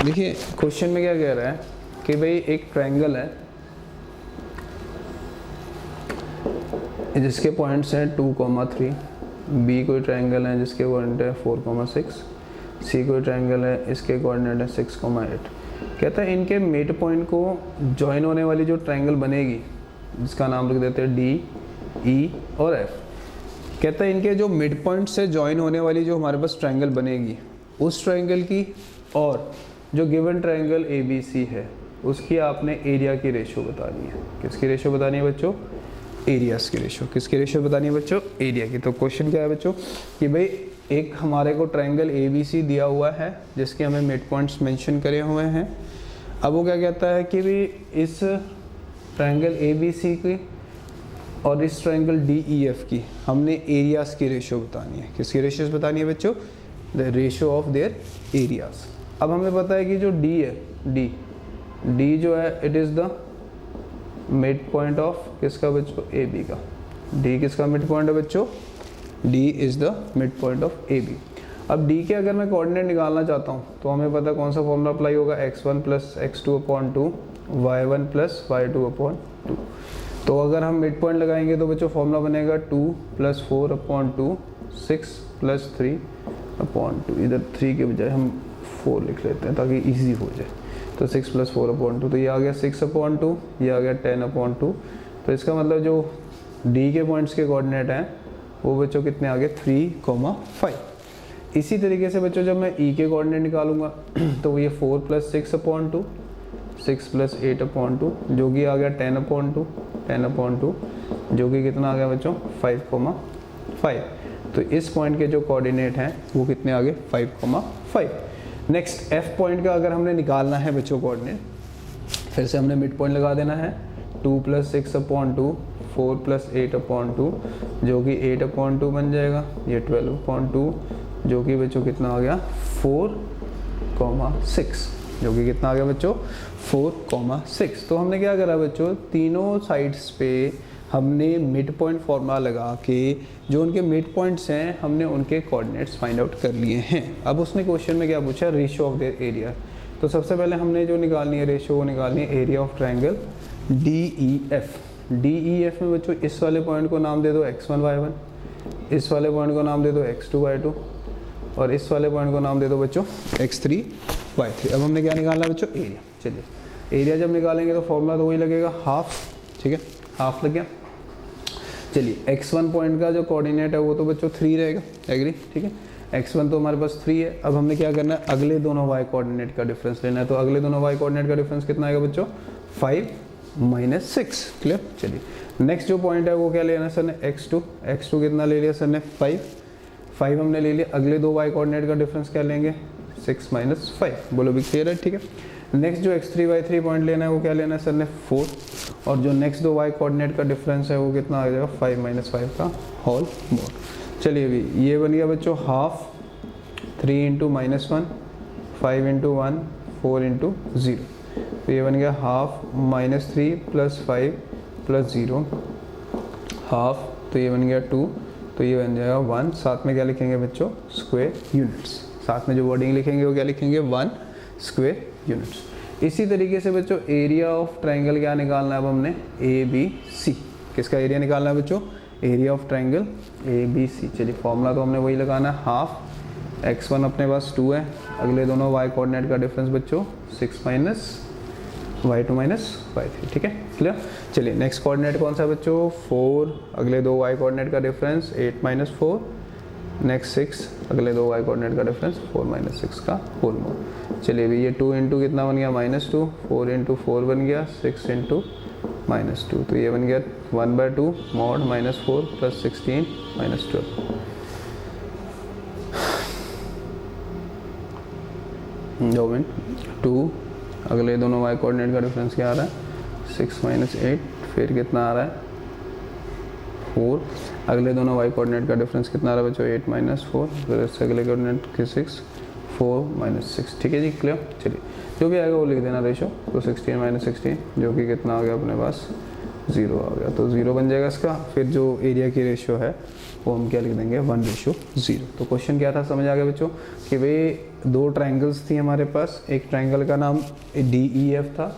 देखिए क्वेश्चन में क्या कह रहा है कि भाई एक ट्रायंगल है जिसके पॉइंट्स हैं 2,3, बी कोई ट्रायंगल है जिसके कोऑर्डिनेट है 4,6, सी कोई ट्रायंगल है इसके कोऑर्डिनेट है 6,8। कहता है इनके मिड पॉइंट को जॉइन होने वाली जो ट्रायंगल बनेगी जिसका नाम लिख देते हैं D, E और F। कहता है इनके जो मिड पॉइंट से जॉइन होने वाली जो हमारे पास ट्रायंगल बनेगी उस ट्रायंगल की और जो गिवन ट्रायंगल ABC है उसकी आपने एरिया की रेशियो बतानी है। किसकी रेशियो बतानी है बच्चों, एरियाज की रेशियो। किसकी रेशियो बतानी है बच्चों, एरिया की। तो क्वेश्चन क्या है बच्चों कि भाई एक हमारे को ट्रायंगल ABC दिया हुआ है जिसके हमें मिड पॉइंट्स मेंशन करे हुए हैं। अब वो क्या कहता है कि भाई इस ट्रायंगल ABC की और इस ट्रायंगल DEF की हमने एरियाज की रेशियो बतानी है। किसकी रेशियोज बतानी है बच्चों, the ratio of their areas. अब हमें पता है कि जो D है, D जो है it is the mid point of किसका बच्चों, AB का। D किसका मिड पॉइंट है बच्चों, D is the mid point of AB। अब D के अगर मैं कोऑर्डिनेट निकालना चाहता हूँ तो हमें पता है कौन सा फॉर्मूला अप्लाई होगा, x1 plus x2/2, y1 plus y2/2। तो अगर हम मिड पॉइंट लगाएंगे तो बच्चों फॉर्मूला बनेगा 2 + 4/2, 6 + 3/2। इधर 3 के बजाय हम 4 लिख लेते हैं ताकि इजी हो जाए। तो 6 + 4/2, तो ये आ गया 6/2, ये आ गया 10/2। तो इसका मतलब जो D के पॉइंट्स के कोऑर्डिनेट हैं वो बच्चों कितने आ गए 3,5। इसी तरीके से बच्चों जब मैं E के कोऑर्डिनेट निकालूंगा तो ये 4 + 6/2, 6 + 8/2, जो कि आ गया 10/2, जो कि कितना आ गया बच्चों 5,5। तो इस पॉइंट के जो कोऑर्डिनेट हैं वो कितने आ गए 5,5। नेक्स्ट F पॉइंट का अगर हमने निकालना है बच्चों कोऑर्डिनेट, फिर से हमने मिड पॉइंट लगा देना है 2 + 6/2, 4 + 8/2, जो कि 8/2 बन जाएगा। ये 12/2, जो कि बच्चों कितना आ गया 4,6। जो कि कितना आ गया बच्चों 4,6। तो हमने क्या करा बच्चों, तीनों साइड्स पे हमने मिड पॉइंट फॉर्मूला लगा के जो उनके मिड पॉइंट्स हैं हमने उनके कोऑर्डिनेट्स फाइंड आउट कर लिए हैं। अब उसने क्वेश्चन में क्या पूछा, रेशियो ऑफ देयर एरिया। तो सबसे पहले हमने जो निकालनी है रेशियो वो निकालनी है area of triangle DEF। DEF में बच्चों इस वाले पॉइंट को नाम दे दो x1 y1, इस वाले पॉइंट को नाम दे दो x2 y2 और इस वाले पॉइंट को नाम दे दो बच्चों x3 y3। अब हमने क्या निकालना है बच्चों, एरिया। चलिए एरिया जब निकालेंगे तो फॉर्मूला तो वही लगेगा हाफ, ठीक है, हाफ लग गया। चलिए x1 पॉइंट का जो कोऑर्डिनेट है वो तो बच्चों 3 रहेगा, एग्री, ठीक है। x1 तो हमारे पास 3 है। अब हमने क्या करना है, अगले दोनों y कोऑर्डिनेट का डिफरेंस लेना है। तो अगले दोनों y कोऑर्डिनेट का डिफरेंस कितना आएगा बच्चों, 5 - 6, क्लियर। चलिए नेक्स्ट जो पॉइंट है वो क्या लेना है सर ने, x2 कितना ले लिया सर ने, 5 हमने ले लिया। अगले दो y कोऑर्डिनेट का डिफरेंस क्या लेंगे, 6 - 5, बोलो भी क्लियर है, ठीक है। नेक्स्ट जो x3 y3 पॉइंट लेना है वो क्या लेना है सर ने, 4। और जो नेक्स्ट दो y कोऑर्डिनेट का डिफरेंस है वो कितना आ जाएगा, 5 - 5 का होल मोड। चलिए अभी ये बन गया बच्चों हाफ, 3 × -1, 5 × 1, 4 × 0। तो ये बन गया हाफ -3 + 5 + 0 हाफ। तो ये बन गया 2, तो ये बन जाएगा 1। साथ में क्या लिखेंगे बच्चों, स्क्वायर यूनिट्स। साथ में जो वर्डिंग लिखेंगे वो क्या लिखेंगे, 1 स्क्वायर यूनिट्स। इसी तरीके से बच्चों एरिया ऑफ ट्रायंगल क्या निकालना है अब हमने, ABC। किसका एरिया निकालना है बच्चों, एरिया ऑफ ट्रायंगल ABC। चलिए फॉर्मूला तो हमने वही लगाना है, हाफ, x1 अपने पास 2 है, अगले दोनों y कोऑर्डिनेट का डिफरेंस बच्चों 6 - y2 - y3, ठीक है, क्लियर। चलिए नेक्स्ट कोऑर्डिनेट कौन सा है बच्चों, 4, अगले दो y कोऑर्डिनेट का डिफरेंस 8 - 4, नेक्स्ट 6, अगले दो y कोऑर्डिनेट का डिफरेंस 4 - 6 का होल मोड। चलिए अभी ये 2 × कितना बन गया, -2, 4 × 4 बन गया 6 × -2, तो ये बन गया 1/2 mod -4 + 16 - 12। दो मिनट, 2, अगले दोनों y कोऑर्डिनेट का डिफरेंस क्या आ रहा है, 6 - 8, फिर कितना आ रहा है 4, अगले दोनों y कोऑर्डिनेट का डिफरेंस कितना आ रहा है बच्चों, 8 - 4, फिर इससे अगले कोऑर्डिनेट के 6, 4 - 6, ठीक है जी, क्लियर। चलिए जो भी आएगा वो लिख देना रेशो। तो 16 - 16 जो कि कितना आ गया अपने पास, 0 आ गया, तो 0 बन जाएगा इसका। फिर जो एरिया की रेशो है वो हम क्या लिख देंगे, 1:0। तो क्वेश्चन क्या था, समझ आ गया बच्चों कि भाई दो ट्रायंगल्स थी हमारे पास, एक ट्रायंगल का नाम DEF था,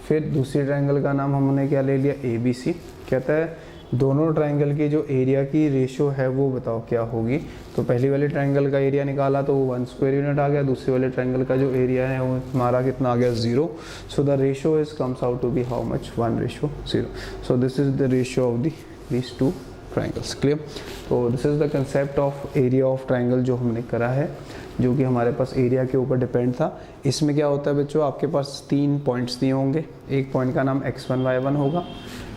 फिर दूसरी ट्रायंगल का नाम हमने क्या ले लिया, ABC। कहता है दोनों ट्रायंगल की जो एरिया की रेशो है वो बताओ क्या होगी। तो पहली वाले ट्रायंगल का एरिया निकाला तो वो 1 स्क्वायर यूनिट आ गया, दूसरे वाले ट्रायंगल का जो एरिया है वो हमारा कितना आ गया, 0। So the ratio is comes out to be how much, 1:0। So this is the ratio of these two triangles, clear. तो this is the concept of area of triangle जो हमने करा है, जो कि हमारे पास एरिया के ऊपर डिपेंड था। इसमें क्या होता है बच्चों, आपके पास 3 पॉइंट्स दिए होंगे, एक पॉइंट का नाम x1 y1 होगा,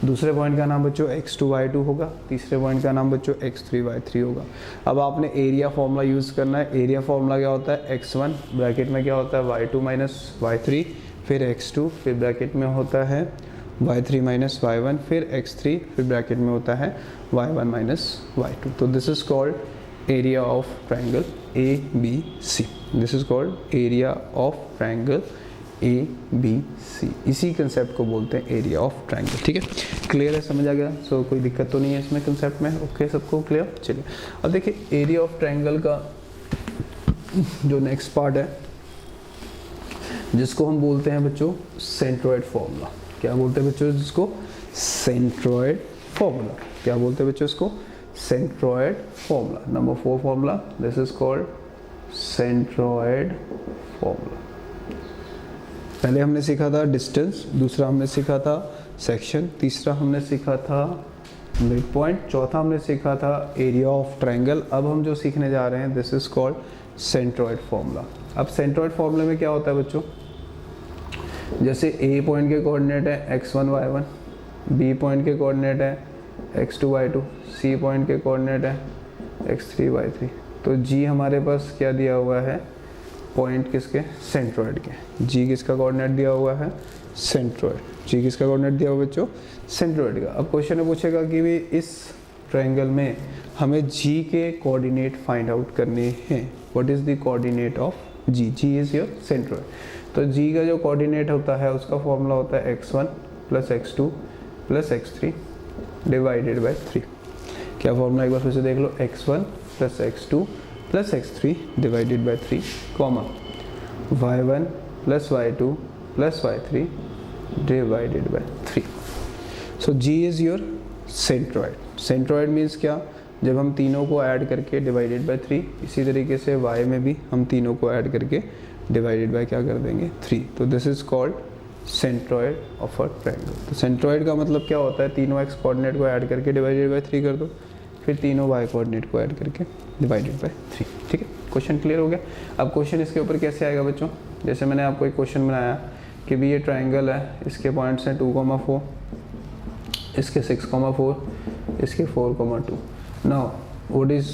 दूसरे पॉइंट का नाम बच्चों x2 y2 होगा, तीसरे पॉइंट का नाम बच्चों x3 y3 होगा। अब आपने एरिया फॉर्मूला यूज़ करना है। एरिया फॉर्मूला क्या होता है, x1 ब्रैकेट में क्या होता है y2 - y3, फिर x2, फिर ब्रैकेट में होता है y3 - y1, फिर x3, फिर ब्रैकेट में होता है y1 - y2। तो this is called area of triangle ABC। This is called area of triangle ABC। इसी कंसेप्ट को बोलते हैं एरिया ऑफ ट्रायंगल, ठीक है, क्लियर है, समझ आ गया। सो कोई दिक्कत तो नहीं है इसमें कंसेप्ट में, ओके सबको क्लियर। चलिए अब देखिए एरिया ऑफ ट्रायंगल का जो नेक्स्ट पार्ट है जिसको हम बोलते हैं बच्चों सेंट्रोइड फॉर्मूला। क्या बोलते हैं बच्चों जिसको, सेंट्रोइड फॉर्मूला। क्या बोलते हैं बच्चों इसको, centroid formula. Number 4 formula, this is called centroid formula. पहले हमने सीखा था डिस्टेंस, दूसरा हमने सीखा था सेक्शन, तीसरा हमने सीखा था मिड पॉइंट, चौथा हमने सीखा था एरिया ऑफ ट्रायंगल। अब हम जो सीखने जा रहे हैं this is called centroid formula. अब सेंट्रोइड फॉर्मूले में क्या होता है बच्चों, जैसे A पॉइंट के कोऑर्डिनेट है x1 y1, B पॉइंट के कोऑर्डिनेट है x2 y2, C पॉइंट के कोऑर्डिनेट है x3 y3। तो G हमारे पास क्या दिया हुआ है, पॉइंट किसके, सेंट्रोइड के। G किसका कोऑर्डिनेट दिया हुआ है, सेंट्रोइड। G किसका कोऑर्डिनेट दिया हुआ बच्चों, सेंट्रोइड का। अब क्वेश्चन में पूछेगा कि भी इस ट्रायंगल में हमें G के कोऑर्डिनेट फाइंड आउट करने हैं। What is the coordinate of G? G is your centroid. तो जी का जो कोऑर्डिनेट होता है उसका फॉर्मूला होता है x1 plus x2 plus x3 divided by 3। क्या फॉर्मूला एक बार फिर से देख लो, x1 plus x2 plus x3 divided by 3 comma y1 plus y2 plus y3 divided by 3। So g is your centroid. Centroid means क्या, जब हम तीनों को ऐड करके डिवाइडेड बाई 3, इसी तरीके से y में भी हम तीनों को ऐड करके डिवाइडेड बाय क्या कर देंगे 3। तो this is called centroid of a triangle. तो सेंट्रॉइड का मतलब क्या होता है, तीनों x कोऑर्डिनेट को ऐड करके डिवाइडेड बाय 3 कर दो, फिर तीनों y कोऑर्डिनेट को ऐड करके डिवाइडेड बाय 3। ठीक है, क्वेश्चन क्लियर हो गया। अब क्वेश्चन इसके ऊपर कैसे आएगा बच्चों, जैसे मैंने आपको एक क्वेश्चन बनाया कि भी ये ट्राइंगल है, इसके पॉइंट्स हैं 2,4, इसके 6,4, इसके 4,2। Now what is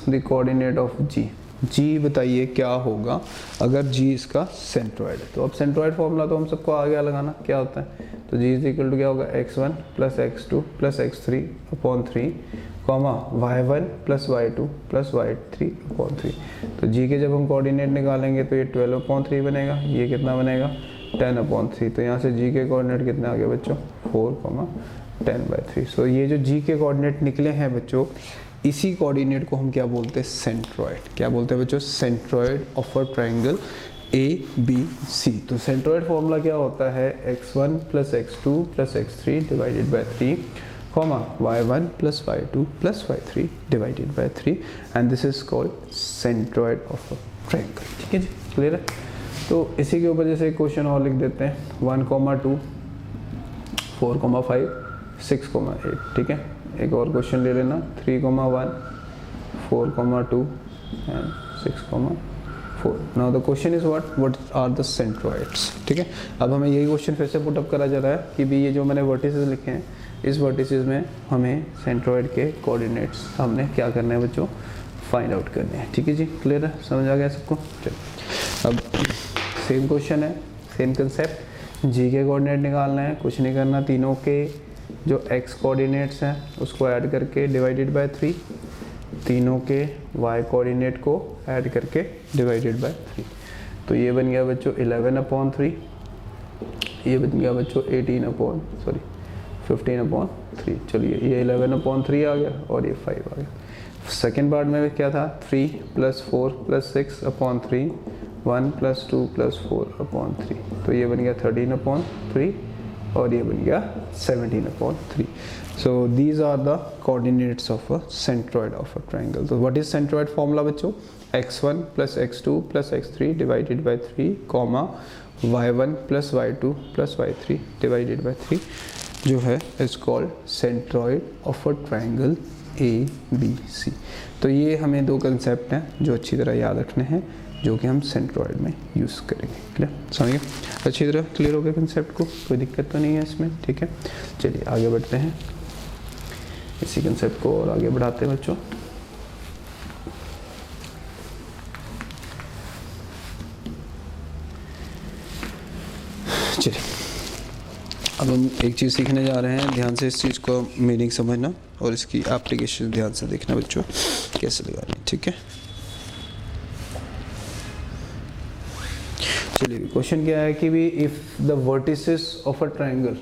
the coordinate of G. जी बताइए क्या होगा अगर जी इसका सेंट्रॉइड है। तो अब सेंट्रॉइड फॉर्मूला तो हम सबको आ गया लगाना, क्या होता है, तो जी इज इक्वल टू क्या होगा, x1 plus x2 plus x3 upon 3 comma y1 plus y2 plus y3 upon 3। तो जी के जब हम कोऑर्डिनेट निकालेंगे तो ये 12/3 बनेगा, ये कितना बनेगा 10/3। तो यहाँ से जी के कोऑर्डिनेट कितने आ गए बच्चों 4,10/3। सो ये जो जी के कोऑर्डिनेट निकले हैं बच्चों, इसी कोऑर्डिनेट को हम क्या बोलते हैं, सेंट्रॉइड। क्या बोलते हैं बच्चों, centroid of a triangle ABC। तो सेंट्रॉइड फॉर्मूला क्या होता है, x1 plus x2 plus x3 divided by 3 comma y1 plus y2 plus y3 divided by 3 and this is called centroid of a triangle. ठीक है जी, क्लियर है। तो इसी के ऊपर जैसे एक क्वेश्चन और लिख देते हैं, 1,2 4,5 6,8। ठीक है, एक और क्वेश्चन ले लेना, 3,1 4,2 and 6,4। Now the question is what are the centroids. ठीक है, अब हमें यही क्वेश्चन फिर से पुटअप करा जा रहा है कि भी ये जो मैंने वर्टिसेस लिखे हैं, इस वर्टिसेस में हमें सेंट्रॉइड के कोऑर्डिनेट्स हमने क्या करना है बच्चों, फाइंड आउट करने हैं। ठीक है जी, क्लियर है, समझ आ गया सबको। चलो अब सेम क्वेश्चन है, सेम कंसेप्ट, जी के कोऑर्डिनेट निकालना है, कुछ नहीं करना, तीनों के जो x कोऑर्डिनेट्स हैं उसको ऐड करके डिवाइडेड बाय 3, तीनों के y कोऑर्डिनेट को ऐड करके डिवाइडेड बाय 3। तो ये बन गया बच्चों 11/3, ये बन गया बच्चों 15/3। चलिए ये 11/3 आ गया और ये 5 आ गया। सेकेंड पार्ट में क्या था, 3 + 4 + 6/3 1 + 2 + 4/3। तो ये बन गया 13/3 और ये बन गया 17/3। So these are the coordinates of a centroid of a triangle. तो व्हाट इज सेंट्रॉइड फॉर्मूला बच्चों, x1 plus x2 plus x3 divided by 3 comma y1 plus y2 plus y3 divided by 3 जो है is called centroid of a triangle ABC। तो ये हमें दो concept हैं जो अच्छी तरह याद रखने हैं, जो कि हम सेंट्रॉइड में यूज़ करेंगे। क्लियर, समझिए, अच्छी तरह क्लियर हो गया कंसेप्ट को, कोई दिक्कत तो नहीं है इसमें। ठीक है, चलिए आगे बढ़ते हैं, इसी कंसेप्ट को और आगे बढ़ाते हैं बच्चों। चलिए अब हम एक चीज़ सीखने जा रहे हैं, ध्यान से इस चीज़ को मीनिंग समझना और इसकी एप्लीकेशन ध्यान से देखना बच्चों कैसे लगानी। ठीक है, चलिए क्वेश्चन क्या है कि भी if the vertices of a triangle,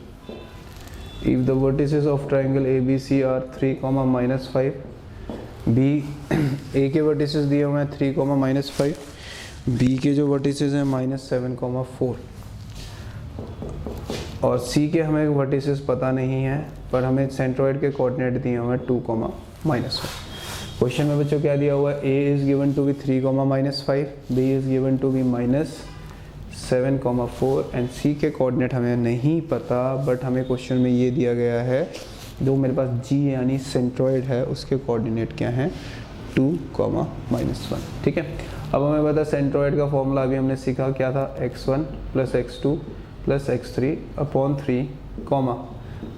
if the vertices of triangle ABC are 3,-5, B A के वर्टिसेस दिए हुए हैं 3,-5, बी के जो वर्टिसेस हैं -7,4 और सी के हमें वर्टिसेस पता नहीं है, पर हमें सेंट्रॉइड के कोऑर्डिनेट दिए हुए हैं 2,-1। क्वेश्चन में बच्चों क्या दिया हुआ है, A is given to be 3,-5, B is given to be -7,4 and C के कोऑर्डिनेट हमें नहीं पता, बट हमें क्वेश्चन में ये दिया गया है, जो मेरे पास जी यानी सेंट्रॉइड है उसके कोऑर्डिनेट क्या हैं 2,-1। ठीक है, अब हमें पता सेंट्रॉइड का फॉर्मूला अभी हमने सीखा, क्या था, x1 plus x2 plus x3 upon 3 comma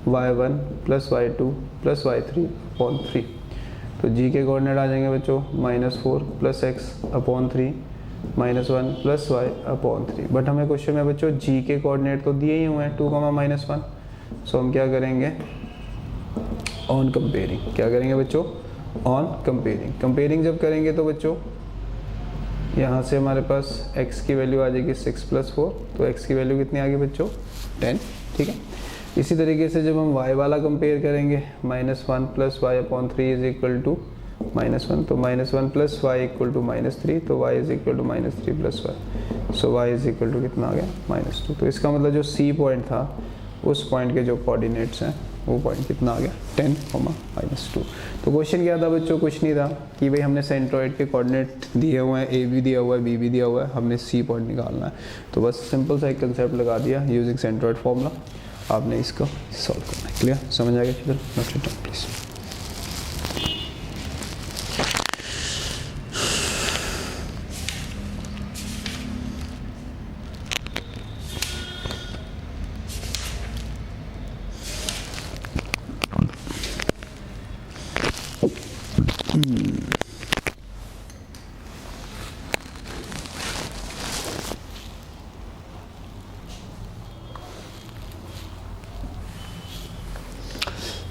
y1 plus y2 plus y3 upon 3। तो जी के कोऑर्डिनेट आ जाएंगे बच्चों -4 plus x upon 3 -1 plus y upon 3। But हमें क्वेश्चन में बच्चों जी के कोऑर्डिनेट तो दिए ही हुए हैं 2,-1। सो हम क्या करेंगे, ऑन कंपेयरिंग। क्या करेंगे बच्चों, ऑन कंपेयरिंग। कंपेयरिंग जब करेंगे तो बच्चों यहाँ से हमारे पास x की वैल्यू आ जाएगी 6 + 4, तो x की वैल्यू कितनी आ गई बच्चों 10, ठीक है। इसी तरीके से जब हम y वाला कंपेयर करेंगे -1 + y/3 इज इक्वल टू -1, तो -1 + y इक्वल टू -3, तो y is equal to -3 + y, so y is equal to कितना आ गया -2। तो इसका मतलब जो C पॉइंट था उस पॉइंट के जो कोऑर्डिनेट्स हैं वो पॉइंट कितना आ गया 10, -2। तो क्वेश्चन क्या था बच्चों, कुछ नहीं था कि भाई हमने सेंट्रोइड के कोऑर्डिनेट दिए हुए हैं, ए भी दिया हुआ है, बी भी दिया हुआ है, हमने सी पॉइंट निकालना है। तो बस सिंपल सा एक कंसेप्ट लगा दिया यूजिंग सेंट्रोइड फॉर्मूला, आपने इसको सॉल्व करना है। क्लियर, समझ आ गया children? Note it down please.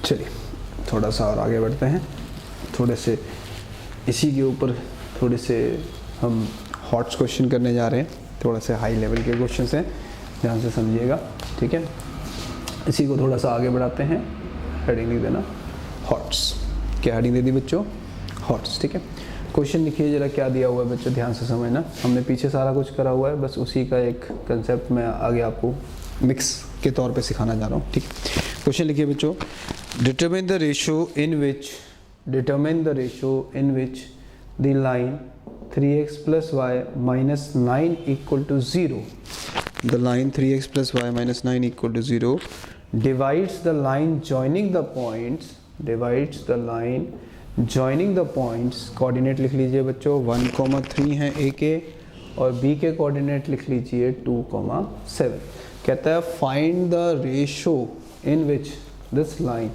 चलिए थोड़ा सा और आगे बढ़ते हैं, थोड़े से इसी के ऊपर थोड़े से हम हॉट्स क्वेश्चन करने जा रहे हैं, थोड़ा से हाई लेवल के क्वेश्चन हैं, ध्यान से समझिएगा, ठीक है। इसी को थोड़ा सा आगे बढ़ाते हैं, हेडिंग लिख देना हॉट्स। क्या हेडिंग दे दी बच्चों? हॉट्स, ठीक है। क्वेश्चन लिखिए जरा, क्या दिया हुआ है बच्चों, ध्यान से समझना। हमने पीछे सारा कुछ करा हुआ है, बस उसी का एक कंसेप्ट मैं आगे आपको मिक्स के तौर पे सिखाना जा रहा हूँ, ठीक है। क्वेश्चन लिखिए बच्चों, determine the ratio in which the line 3x plus y minus 9 equal to 0, the line 3x plus y minus 9 equal to 0 divides the line joining the points, coordinate लिख लीजिए बच्चों 1,3 है a के, और b के coordinate लिख लीजिए 2,7। कहता है find the ratio in which this line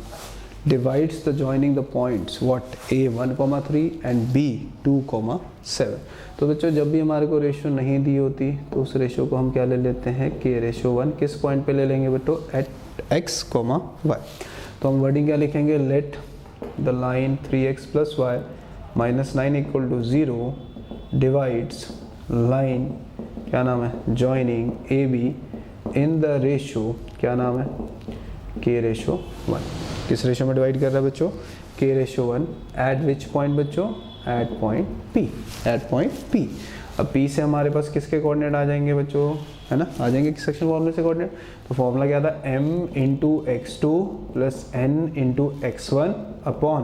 divides the joining the points what a 1,3 and b 2,7। तो बच्चों जब भी हमारे को रेशो नहीं दी होती तो उस रेशो को हम क्या ले लेते हैं k/1, किस पॉइंट पे ले लेंगे बच्चों एट x, y। तो हम वर्डिंग क्या लिखेंगे, let the line 3x plus y minus 9 equal to 0 divides line क्या नाम है joining ab in the ratio क्या नाम है k/1। किस रेशो में डिवाइड कर रहा है बच्चों k/1 एट विच पॉइंट बच्चों, एट पॉइंट p। अब p से हमारे पास किसके कोऑर्डिनेट आ जाएंगे बच्चों, है ना, आ जाएंगे किस सेक्शन फॉर्मूले से कोऑर्डिनेट। तो फॉर्मूला क्या था, m × x2 + n × x1 upon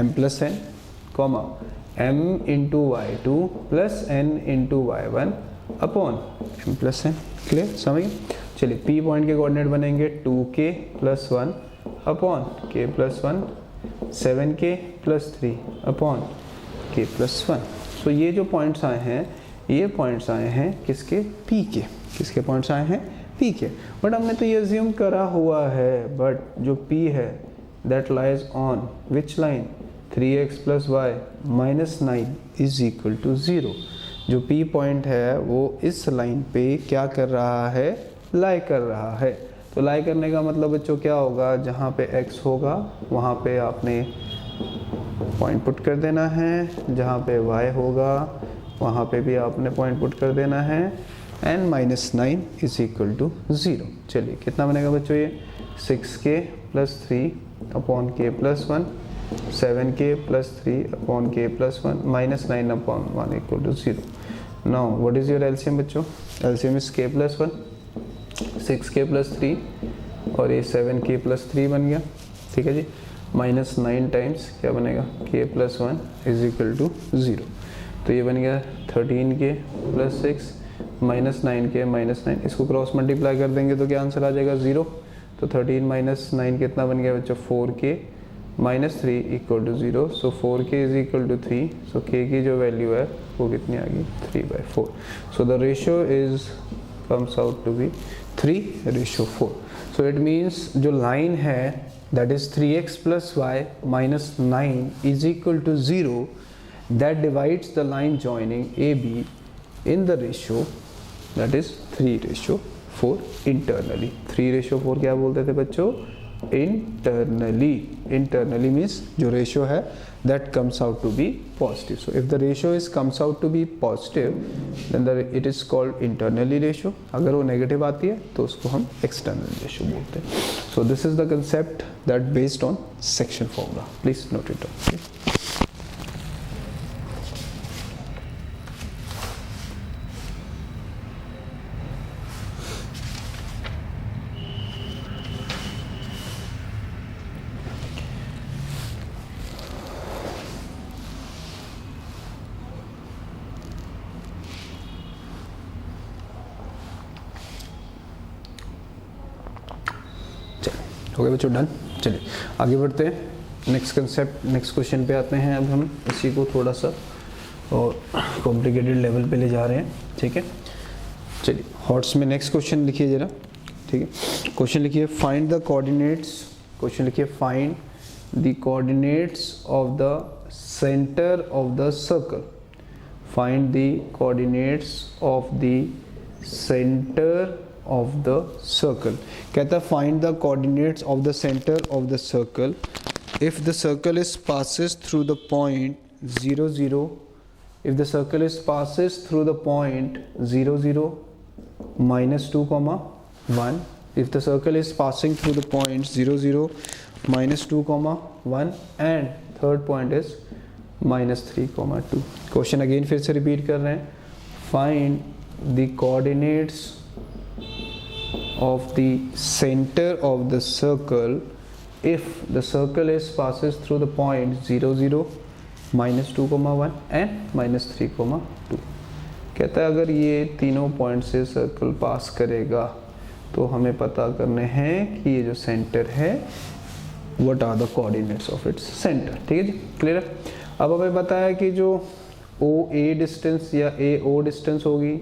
m + n, m × y2 + n × y1 upon m + n। Clear, समझ गए। चलिए p पॉइंट के कोऑर्डिनेट बनेंगे 2k + 1 upon k + 1, 7k + 3 upon k + 1। सो ये जो पॉइंट्स आए हैं, ये पॉइंट्स आए हैं किसके, p के। किसके पॉइंट्स आए हैं, p के। बट हमने तो ये अज्यूम करा हुआ है, बट जो p है that lies on which line 3x + y minus 9 is equal to 0। जो p पॉइंट है वो इस लाइन पे क्या कर रहा है, लाई कर रहा है। तो लाई करने का मतलब बच्चों क्या होगा, जहाँ पे x होगा वहाँ पे आपने पॉइंट पुट कर देना है, जहाँ पे y होगा वहाँ पे भी आपने पॉइंट पुट कर देना है, n - 9 इज इक्वल टू 0। चलिए कितना बनेगा बच्चों, ये 6k + 3 upon k + 1, 7k + 3 upon k + 1 minus 9 upon 1 equal to 0। Now what is your LCM बच्चों, एलसीएम इज k + 1, 6k + 3 और ये 7k + 3 बन गया, ठीक है जी, माइनस 9 टाइम्स क्या बनेगा k + 1 इज इक्वल टू 0। तो ये बन गया 13k + 6 माइनस 9k माइनस 9, इसको क्रॉस मल्टीप्लाई कर देंगे तो क्या आंसर आ जाएगा 0। तो 13 - 9 कितना बन गया बच्चों, 4k - 3 equal to 0। So 4k is equal to 3, so k की जो वैल्यू है वो कितनी आ गई 3/4। So the ratio is comes out to be 3/4। So it means जो लाइन है that is 3x + y minus 9 is equal to 0 that divides the line joining AB in the ratio that is 3/4 internally। 3/4 क्या बोलते थे बच्चों, internally means जो ratio है that comes out to be positive. So if the ratio comes out to be positive, then it is called internally ratio. अगर वो negative आती है तो उसको हम external ratio बोलते हैं. So this is the concept that based on section formula. Please note it down. Okay? हो गया बच्चों, डन. चलिए आगे बढ़ते हैं. नेक्स्ट कंसेप्ट, नेक्स्ट क्वेश्चन पे आते हैं. अब हम इसी को थोड़ा सा और कॉम्प्लिकेटेड लेवल पे ले जा रहे हैं. ठीक है, चलिए हॉट्स में नेक्स्ट क्वेश्चन लिखिए जरा. ठीक है, क्वेश्चन लिखिए फाइंड द कोऑर्डिनेट्स. क्वेश्चन लिखिए find the coordinates of the centre of the circle. Find the coordinates of the centre of the circle. कहता है find the coordinates of the center of the circle if the circle is passes through the point 0 0. If the circle is passes through the point 0 0 minus 2 comma 1. If the circle is passing through the point 0 0 minus 2 comma 1 and third point is minus 3 comma 2. Question again फिर से repeat कर रहे हैं. Find the coordinates of the center of the circle if the circle is passes through the point 0 0 minus 2 comma 1 and minus 3 comma 2. कहता है अगर ये तीनों पॉइंट से सर्कल पास करेगा तो हमें पता करने हैं कि ये जो सेंटर है what are the coordinates of its center. ठीक है जी, क्लियर है. अब हमें बताया कि जो OA डिस्टेंस या AO डिस्टेंस होगी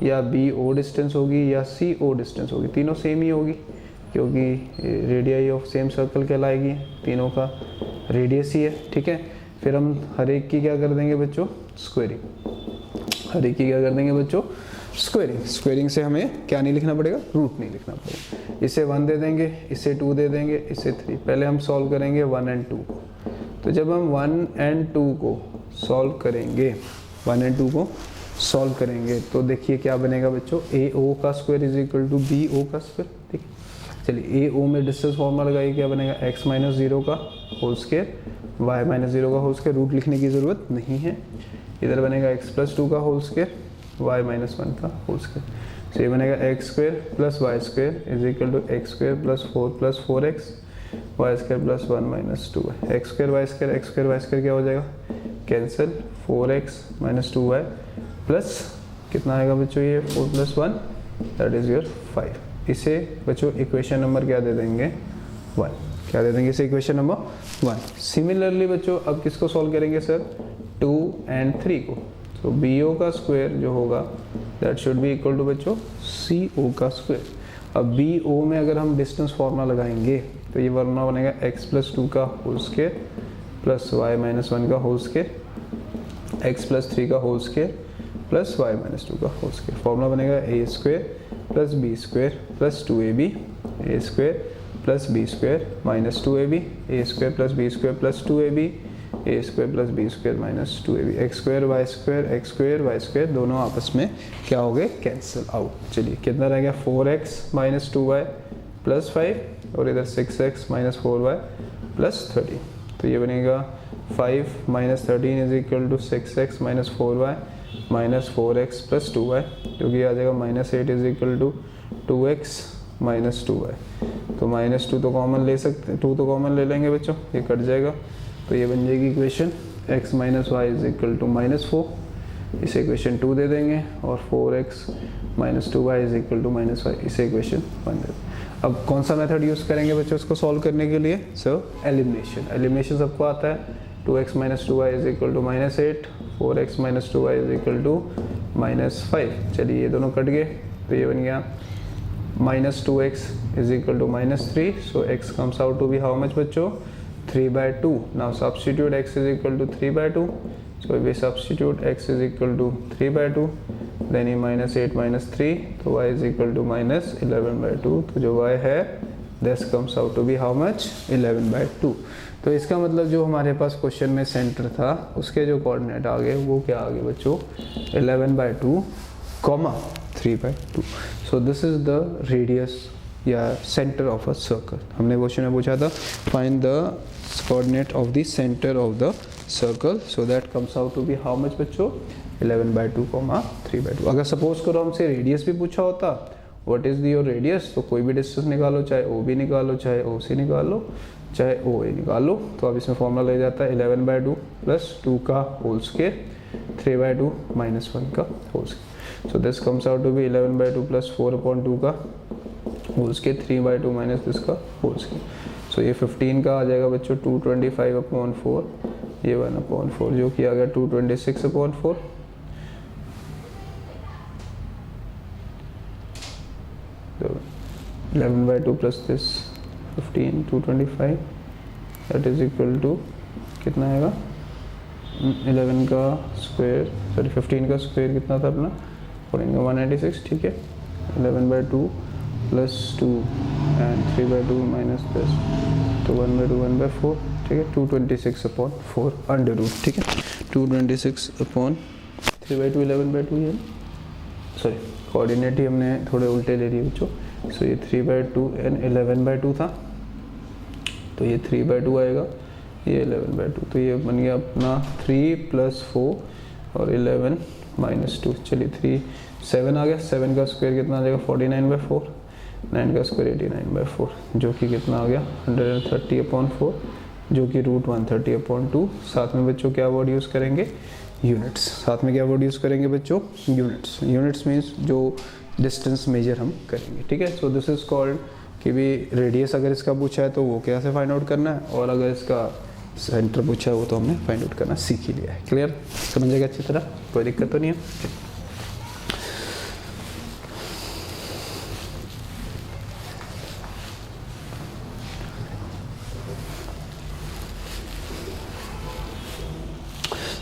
या BO डिस्टेंस होगी या CO डिस्टेंस होगी, तीनों सेम ही होगी क्योंकि रेडियाई ऑफ सेम सर्कल कहलाएगी. तीनों का रेडियस ही है. ठीक है, फिर हम हर एक की क्या कर देंगे बच्चों, स्क्वेयरिंग. हर एक की क्या कर देंगे बच्चों, स्क्वेयरिंग. स्क्वेयरिंग से हमें क्या नहीं लिखना पड़ेगा, रूट नहीं लिखना पड़ेगा. इसे 1 दे देंगे, इसे 2 दे देंगे, इसे 3. पहले हम सॉल्व करेंगे 1 and 2 को. तो जब हम 1 and 2 को सॉल्व करेंगे, 1 and 2 को सॉल्व करेंगे तो देखिए क्या बनेगा बच्चों, AO का square is equal to BO का स्क्वायर. ठीक है, चलिए AO में डिस्टेंस फॉर्मूला लगाइए, क्या बनेगा, x माइनस 0 का होल स्क्वायर, y माइनस 0 का होल स्क्वायर. रूट लिखने की ज़रूरत नहीं है. इधर बनेगा x प्लस 2 का होल स्क्वायर, y माइनस 1 का होल स्क्वायर. तो ये बनेगा x square plus y square is equal to x square plus 4 plus 4x y square plus 1 minus 2 है. एक्स स्क्वायर वाई स्क्वायर क्या हो जाएगा, cancel. 4x minus 2y plus कितना आएगा बच्चों, ये 4 प्लस 1 दैट इज योर 5. इसे बच्चों इक्वेशन नंबर क्या दे देंगे, 1. क्या दे देंगे इसे, इक्वेशन नंबर 1. सिमिलरली बच्चों अब किसको सॉल्व करेंगे सर, 2 and 3 को. तो BO का स्क्वायर जो होगा that should be equal to बच्चों CO का स्क्वायर. अब BO में अगर हम डिस्टेंस फॉर्मूला लगाएंगे तो ये फॉर्मूला बनेगा x प्लस 2 का whole square plus y minus 1 का होल स्क्वायर, x प्लस 3 का whole square plus y minus 2 का होल स्क्वायर. फॉर्मूला बनेगा a square plus b square plus 2ab, a square plus b square minus 2ab, a square plus b square plus 2ab, a square plus b square minus 2ab. x square y square दोनों आपस में क्या हो गए, cancel out. चलिए कितना रह गया, 4x माइनस 2y प्लस 5 और इधर 6x माइनस 4y प्लस 30. तो ये बनेगा 5 minus 13 is equal to 6x minus 4y minus 4x plus 2y, जो कि आ जाएगा minus 8 is equal to 2x minus 2y. तो माइनस 2 तो कॉमन ले सकते, 2 तो कॉमन ले लेंगे बच्चों, ये कट जाएगा. तो ये बन जाएगी equation x minus y is equal to minus 4. इसे इक्वेशन 2 दे देंगे और 4x minus 2y is equal to minus 5. इसे इक्वेशन 1 दे देंगे. अब कौन सा मेथड यूज़ करेंगे बच्चों इसको सॉल्व करने के लिए, सर एलिमिनेशन. एलिमिनेशन सबको आता है. 2x minus 2y is equal to minus 8, 4x minus 2y is equal to minus 5. चलिए ये दोनों कट गए तो ये बन गया minus 2x is equal to minus 3. So x comes out to be how much बच्चों, 3/2. Now substitute x is equal to 3/2. So we substitute x is equal to 3/2, then ये माइनस 8 माइनस 3, तो y is equal to minus 11/2. तो जो y है this comes out to be how much 11/2। तो इसका मतलब जो हमारे पास क्वेश्चन में सेंटर था उसके जो कोऑर्डिनेट आ गए वो क्या आ गए बच्चों 11/2 comma 3/2। So this is the radius या सेंटर ऑफ अ सर्कल। हमने क्वेश्चन में पूछा था find the coordinate of the centre of the circle, so that comes out to be how much बच्चों 11/2 कॉमा 3/2। अगर सपोज करो हमसे रेडियस भी पूछा होता व्हाट इज योर रेडियस, तो कोई भी डिस्टेंस निकालो, चाहे ओ बी निकालो, चाहे ओ सी निकालो, चाहे ओ ए निकालो। तो अब इसमें फॉर्मूला लग जाता है 11/2 प्लस 2 का होल स्क्वायर 3/2 माइनस 1 का whole square. So this comes out to be 11/2 plus 4/2 का होल स्क्वायर 3/2 माइनस दिस का होल स्क्वायर। सो ये 15 का आ जाएगा बच्चों 225/4, ये 1/4 जो कि आ गया 226/4। तो 11/2 plus this 15 225 that is equal to कितना आएगा 11 का स्क्वायर सॉरी 15 का स्क्वायर कितना था अपना 14 का 196, ठीक है। 11/2 प्लस 2 एंड 3/2 माइनस दिस तो 1/2 1/4, ठीक है। 226/4 अंडर रूट, ठीक है। 226/3/2 11/2 ये सॉरी कोऑर्डिनेट ही हमने थोड़े उल्टे ले लिए बच्चों। सो ये 3/2 एंड 11/2 था तो ये 3/2 आएगा, ये 11/2 तो ये बन गया अपना 3 + 4 और 11 - 2। चलिए 3 7 आ गया, 7 का स्क्वायर कितना आ जाएगा 49/4, 9 का स्क्वायर 89/4 जो कि कितना आ गया 130/4 जो कि √130/2। साथ में बच्चों क्या वर्ड यूज़ करेंगे यूनिट्स। साथ में क्या वर्ड यूज़ करेंगे बच्चों यूनिट्स। यूनिट्स मीन्स जो डिस्टेंस मेजर हम करेंगे, ठीक है। सो दिस इज कॉल्ड कि भी रेडियस अगर इसका पूछा है तो वो कैसे फाइंड आउट करना है, और अगर इसका सेंटर पूछा है वो तो हमने फाइंड आउट करना सीख ही लिया है। क्लियर, समझेगा अच्छी तरह, कोई दिक्कत तो नहीं है।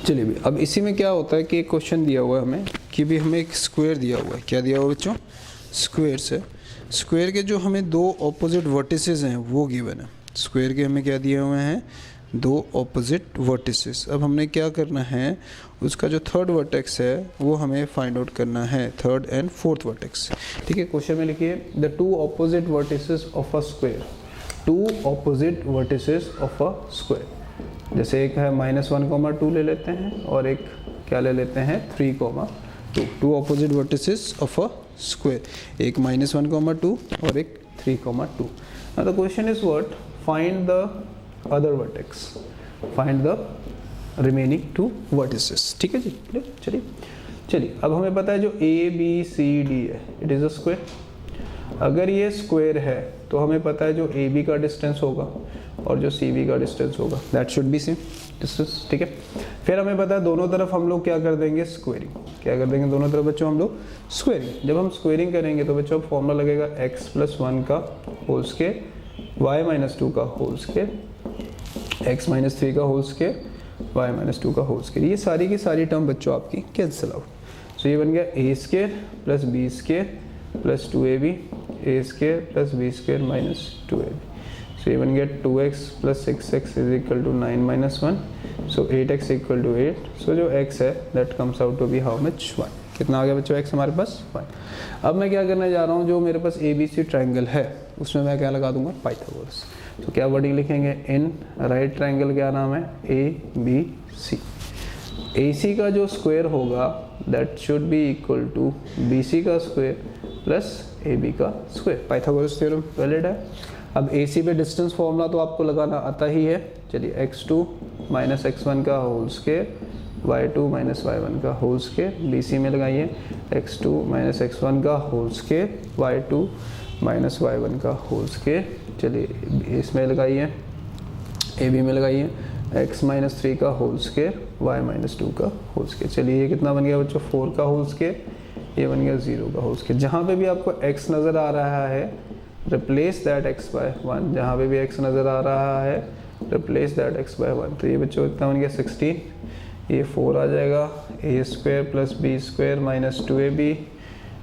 चलिए भी अब इसी में क्या होता है कि एक क्वेश्चन दिया हुआ है हमें कि भी हमें एक स्क्वायर दिया हुआ है। क्या दिया हुआ बच्चों स्क्वायर से, स्क्वायर के जो हमें दो ऑपोजिट वर्टिसेस हैं वो गिवन है। स्क्वायर के हमें क्या दिए हुए हैं दो ऑपोजिट वर्टिसेस। अब हमने क्या करना है उसका जो थर्ड वर्टेक्स है वो हमें फाइंड आउट करना है, थर्ड एंड फोर्थ वर्टेक्स, ठीक है। क्वेश्चन में लिखिए the two opposite vertices of a square, two opposite vertices of a square. जैसे एक है -1,2 ले लेते हैं और एक क्या ले लेते हैं 3,2। Two opposite vertices of a square, एक -1,2 और एक 3,2। Now the question is what, find the other vertex, find the remaining two vertices, ठीक है जी। चलिए चलिए अब हमें पता है जो ABCD है इट इज़ अ स्क्वायर। अगर ये स्क्वायर है तो हमें पता है जो AB का डिस्टेंस होगा और जो CB का डिस्टेंस होगा that should B same distance, ठीक है। फिर हमें पता है दोनों तरफ हम लोग क्या कर देंगे स्क्वेयरिंग, क्या कर देंगे दोनों तरफ बच्चों हम लोग स्क्वेयरिंग। जब हम स्क्वेयरिंग करेंगे तो बच्चों फॉर्मूला लगेगा x + 1 का होल स्क्वायर, y - 2 का होल स्क्वायर, x - 3 का होल स्क्वायर, y - 2 का होल स्क्वायर। ये सारी की सारी टर्म बच्चों आपकी कैंसिल आउट। सो ये बन गया a² + b² + 2ab, a² + b² - 2ab। So ये बन गया 2x + 6x = 9 - 1, so 8x = 8। so जो x है that comes out to be how much 1। कितना आ गया बच्चों x हमारे पास 1। अब मैं क्या करने जा रहा हूँ, जो मेरे पास ABC ट्रायंगल है उसमें मैं क्या लगा दूंगा पाइथागोरस। तो क्या वर्डिंग लिखेंगे इन राइट ट्रायंगल, क्या नाम है ABC। AC का जो स्क्वायर होगा that should be equal to BC का स्क्वायर प्लस AB का स्क्वायर। पाइथागोरस थ्योरम वैलिड है। अब AC पे डिस्टेंस फॉर्मूला तो आपको लगाना आता ही है। चलिए x2 - x1 का होल स्क्वायर, y2 - y1 का होल स्क्वायर। BC में लगाइए x2 - x1 का होल स्क्वायर, y2 - y1 का होल स्क्वायर। चलिए इसमें लगाइए AB में लगाइए x - 3 का होल स्क्वायर, y - 2 का होल स्क्वायर। चलिए ये कितना बन गया बच्चों 4 का होल स्क्वायर, ये बन गया 0 का होल स्क्वायर। जहाँ पे भी आपको x नज़र आ रहा है रिप्लेस दैट x by 1, जहाँ पे भी x नज़र आ रहा है रिप्लेस दैट x by 1। तो ये बच्चों कितना बन गया 16, ये 4 आ जाएगा, a² + b² - 2ab,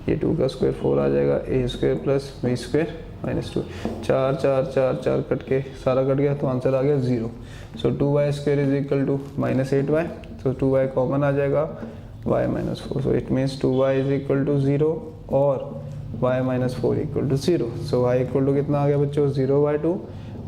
ये 2 का स्क्वायर 4 आ जाएगा, a² + b² माइनस 2, 4 4 4 4 कट के सारा कट गया तो आंसर आ गया 0। So 2y square is equal to minus 8y, तो 2y कॉमन आ जाएगा, y minus 4, so it means 2y is equal to 0 और y minus 4 equal to 0। So y equal to कितना आ गया बच्चों, 0/2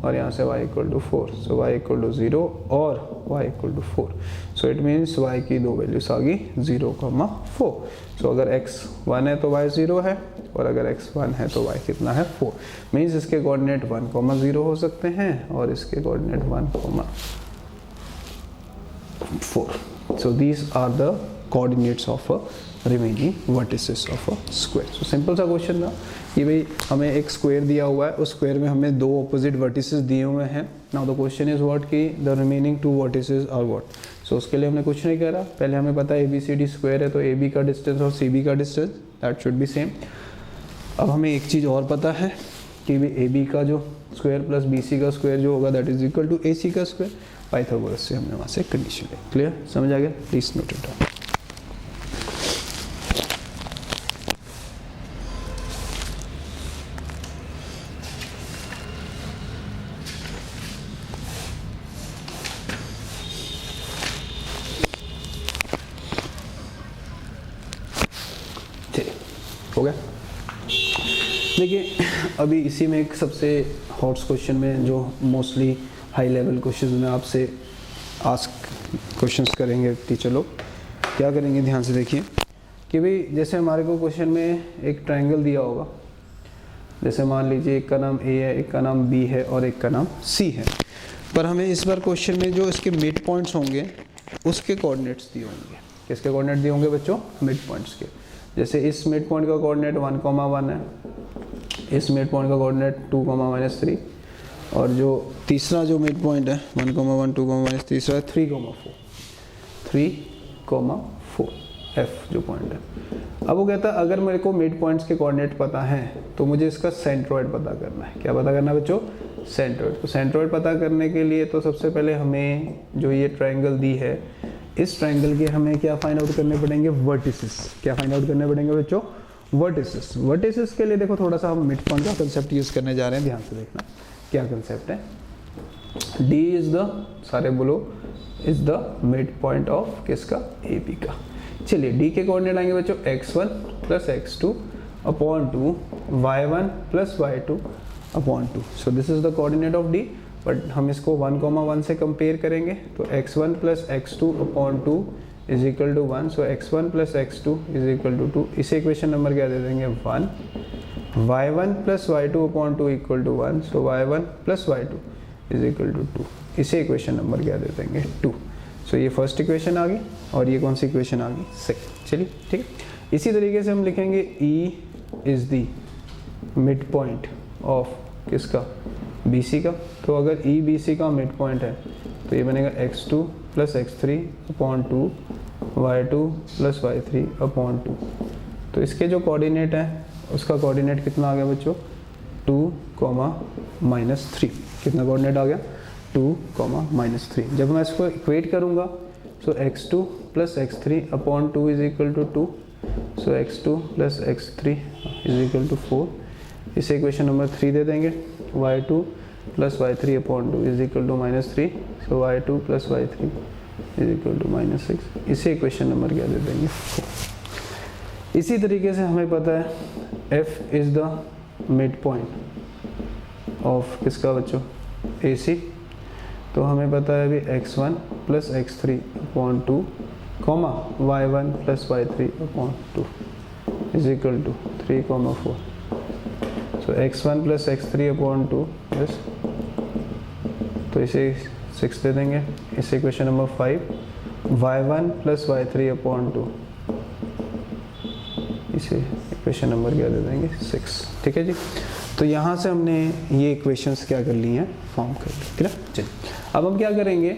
और यहाँ से y equal to 4, so y equal to 0 और y equal to 4। So it means y की दो वैल्यूज आ गई 0,4। सो अगर x 1 है तो y 0 है और अगर x 1 है तो y कितना है 4। मीन्स इसके कोऑर्डिनेट 1,0 हो सकते हैं और इसके coordinate 1,4। So these are the coordinates of a remaining vertices of a square. So simple सा क्वेश्चन था कि भाई हमें एक स्क्वायर दिया हुआ है, उस स्क्वायर में हमें दो ऑपोजिट वर्टिसेस दिए हुए हैं। Now the question is what कि the remaining two vertices are what. So उसके लिए हमने कुछ नहीं करा, पहले हमें पता है ABCD स्क्वायर है तो AB का डिस्टेंस और CB का distance that should B same. अब हमें एक चीज़ और पता है कि भाई AB का जो स्क्वायर प्लस BC का स्क्वायर जो होगा that is equal to AC का स्क्वायर। पाइथागोरस से हमने वहाँ से कंडीशन ली। क्लियर, समझ आ गया? Please note it down. हो गया। देखिए अभी इसी में एक सबसे हॉट क्वेश्चन में जो मोस्टली हाई लेवल क्वेश्चन में आपसे आस्क क्वेश्चंस करेंगे टीचर लोग, क्या करेंगे ध्यान से देखिए कि भाई जैसे हमारे को क्वेश्चन में एक ट्रायंगल दिया होगा, जैसे मान लीजिए एक का नाम A है, एक का नाम B है और एक का नाम C है, पर हमें इस बार क्वेश्चन में जो इसके मिड पॉइंट्स होंगे उसके कोऑर्डिनेट्स दिए होंगे। किसके कोऑर्डिनेट दिए होंगे बच्चों? मिड पॉइंट्स के। जैसे इस मिड पॉइंट का कोऑर्डिनेट 1,1 है, इस मिड पॉइंट का कोऑर्डिनेट 2,-3 और जो तीसरा जो मिड पॉइंट है 1,1 2, तीसरा 3,4 F जो पॉइंट है। अब वो कहता है अगर मेरे को मिड पॉइंट्स के कोऑर्डिनेट पता है तो मुझे इसका सेंट्रोइड पता करना है। क्या पता करना है बच्चों? सेंट्रोइड। तो सेंट्रोइड पता करने के लिए तो सबसे पहले हमें जो ये ट्रायंगल दी है, इस ट्रायंगल के हमें क्या फाइंड आउट करने पड़ेंगे? वर्टिसेस। क्या फाइंड आउट करने पड़ेंगे बच्चों? वर्टिसेस। वर्टिसेस के लिए देखो थोड़ा सा हम मिड पॉइंट का कंसेप्ट यूज करने जा रहे हैं, ध्यान से देखना क्या कंसेप्ट है। D इज द, सारे बोलो, is the mid point of किसका? AB का। चलिए D के कोऑर्डिनेट आएंगे बच्चों x1 plus x2 upon 2, y1 plus y2 upon 2। So this is the coordinate of D। But हम इसको 1,1 से कंपेयर करेंगे तो x1 plus x2 upon 2 is equal to 1। So x1 plus x2 is equal to 2। इसे equation number क्या दे देंगे? 1। y1 plus y2 upon 2 equal to 1। So y1 plus y2 is equal to 2। इसे इक्वेशन नंबर क्या दे देंगे? 2। सो ये first equation आ गई और ये कौन सी इक्वेशन आ गई? सेकंड। चलिए ठीक है। इसी तरीके से हम लिखेंगे E is the mid point of किसका? BC का। तो अगर E BC का मिड पॉइंट है तो ये बनेगा x2 plus x3 upon 2, y2 plus y3 upon 2। तो इसके जो कोऑर्डिनेट है उसका कोऑर्डिनेट कितना आ गया बच्चों? 2,-3। कितना कोऑर्डिनेट आ गया? 2,-3। जब मैं इसको इक्वेट करूँगा so x2 plus x3 upon 2 is equal to 2। So x2 plus x3 is equal to 4। इसे इक्वेशन नंबर 3 दे देंगे। y2 plus y3 upon 2 is equal to -3। So y2 plus y3 is equal to -6। इसे equation number क्या दे देंगे? 4। इसी तरीके से हमें पता है F is the mid point of किसका बच्चों? AC। तो हमें पता है अभी x1 plus x3 upon 2 comma y1 plus y3 upon 2 is equal to 3,4। So x1 plus x3 upon 2 yes, तो इसे 6 दे देंगे। इसे equation number 5 y1 plus y3 upon 2, इसे इक्वेशन नंबर क्या दे देंगे? 6। ठीक है जी। तो यहाँ से हमने ये इक्वेशंस क्या कर ली हैं? फॉर्म कर ली। ठीक है। चलिए अब हम क्या करेंगे?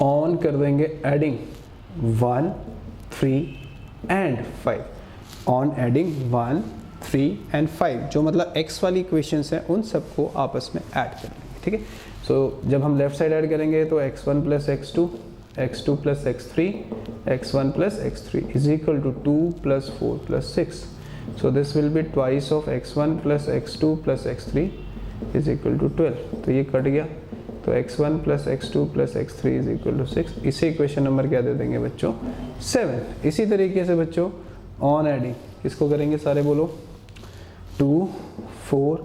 ऑन कर देंगे adding 1, 3 and 5। On adding 1, 3 and 5 जो मतलब x वाली इक्वेशंस हैं उन सबको आपस में ऐड कर लेंगे। ठीक है। सो जब हम लेफ्ट साइड ऐड करेंगे तो x1 plus x2, x2 plus x3, x1 plus x3 is equal to 2 plus 4 plus 6। So this will be twice of x1 plus x2 plus x3 is equal to 12। तो ये cut गया, तो x1 plus x2 plus x3 is equal to 6। इसे equation number क्या दे देंगे बच्चों? 7। इसी तरीके से बच्चों ऑन एडिंग किसको करेंगे सारे बोलो? 2 4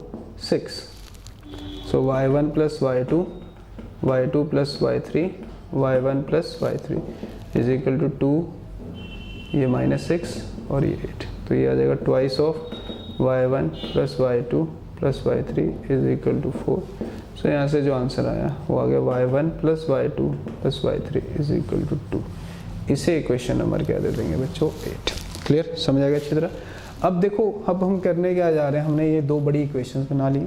6। So y1 plus y2, y2 plus y3, y1 plus y3 is equal to 2, ये -6 और ये 8। तो ये आ जाएगा twice of y1 plus y2 plus y3 is equal to 4। So यहाँ से जो आंसर आया वो आ गया y1 plus y2 plus y3 is equal to 2। इसे इक्वेशन नंबर क्या दे देंगे बच्चों? 8। क्लियर? समझ आ गया अच्छी तरह? अब देखो, अब हम करने क्या जा रहे हैं, हमने ये दो बड़ी इक्वेशंस बना ली।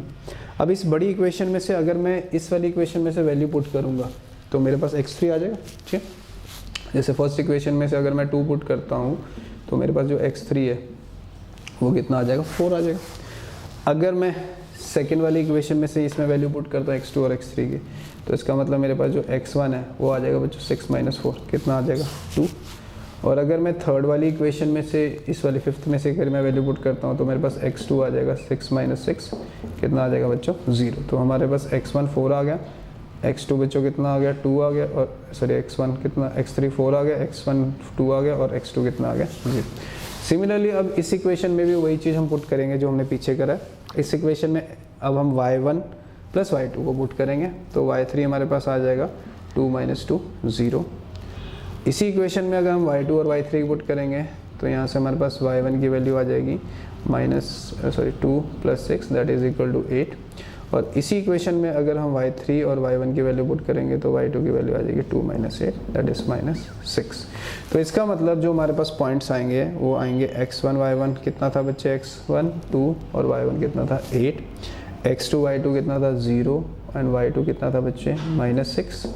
अब इस बड़ी इक्वेशन में से अगर मैं इस वाली इक्वेशन में से वैल्यू पुट करूँगा तो मेरे पास x3 आ जाएगा। ठीक है, जैसे फर्स्ट इक्वेशन में से अगर मैं 2 पुट करता हूँ तो मेरे पास जो x3 है वो कितना आ जाएगा? 4 आ जाएगा। अगर मैं सेकेंड वाली इक्वेशन में से इसमें वैल्यू पुट करता हूँ x2 और x3 की, तो इसका मतलब मेरे पास जो x1 है वो आ जाएगा बच्चों 6 - 4, कितना आ जाएगा? 2। और अगर मैं थर्ड वाली इक्वेशन में से इस वाली फिफ्थ में से अगर मैं वैल्यू पुट करता हूँ तो मेरे पास x2 आ जाएगा 6 - 6, कितना आ जाएगा बच्चों? 0। तो हमारे पास x1 4 आ गया, x2 बच्चों कितना आ गया? 2 आ गया, और सॉरी x1 कितना, x3 4 आ गया, x1 2 आ गया और x2 कितना आ गया? 0। सिमिलरली अब इस इक्वेशन में भी वही चीज़ हम पुट करेंगे जो हमने पीछे करा है। इस इक्वेशन में अब हम y1 प्लस y2 को पुट करेंगे, तो y3 हमारे पास आ जाएगा 2 - 2 0। इसी इक्वेशन में अगर हम y2 और y3 को पुट करेंगे तो यहाँ से हमारे पास y1 की वैल्यू आ जाएगी 2 + 6 दैट इज इक्वल टू 8। और इसी इक्वेशन में अगर हम y3 और y1 की वैल्यू पुट करेंगे तो y2 की वैल्यू आ जाएगी 2 - 8 दैट इज -6। तो इसका मतलब जो हमारे पास पॉइंट्स आएंगे वो आएंगे x1 y1 कितना था बच्चे? x1 2 और y1 कितना था? 8। x2 y2 कितना था? 0 एंड y2 कितना था बच्चे? -6।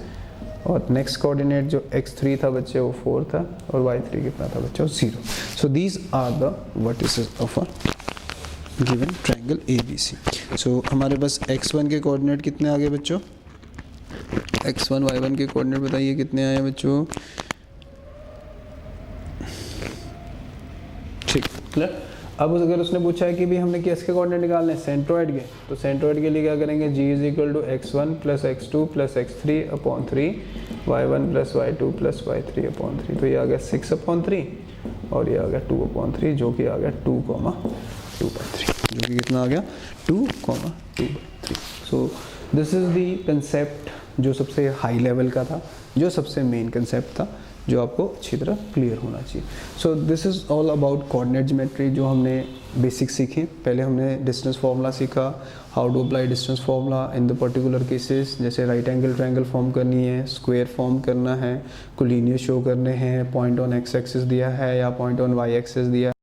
और नेक्स्ट कोऑर्डिनेट जो x3 था बच्चे वो 4 था और y3 कितना था बच्चों? 0। So these are the vertices of a given triangle ABC। So हमारे पास x1 के कोऑर्डिनेट कितने आ गए बच्चों? x1 y1 के कोऑर्डिनेट बताइए कितने आए बच्चों? ठीक, क्लियर? अब अगर उसने पूछा है कि भी हमने किसके कोऑर्डिनेट निकालने हैं? सेंट्रोइड के। तो सेंट्रोइड के लिए क्या करेंगे? g = x1 + x2 + x3/3 y1 + y2 + y3/3। तो ये आ गया 6/3 और ये आ गया 2/3, जो कि आ गया 2,2/3, जो कि कितना आ गया? 2,2/3। सो दिस इज़ दी कंसेप्ट जो सबसे हाई लेवल का था, जो सबसे मेन कंसेप्ट था, जो आपको अच्छी तरह क्लियर होना चाहिए। So this is all about coordinate geometry, जो हमने बेसिक सीखे। पहले हमने डिस्टेंस फार्मूला सीखा, how to apply distance formula in the particular cases, जैसे राइट एंगल ट्रायंगल फॉर्म करनी है, स्क्वायर फॉर्म करना है, कोलिनियर शो करने हैं, पॉइंट ऑन x एक्सिस दिया है या पॉइंट ऑन y एक्सिस दिया है।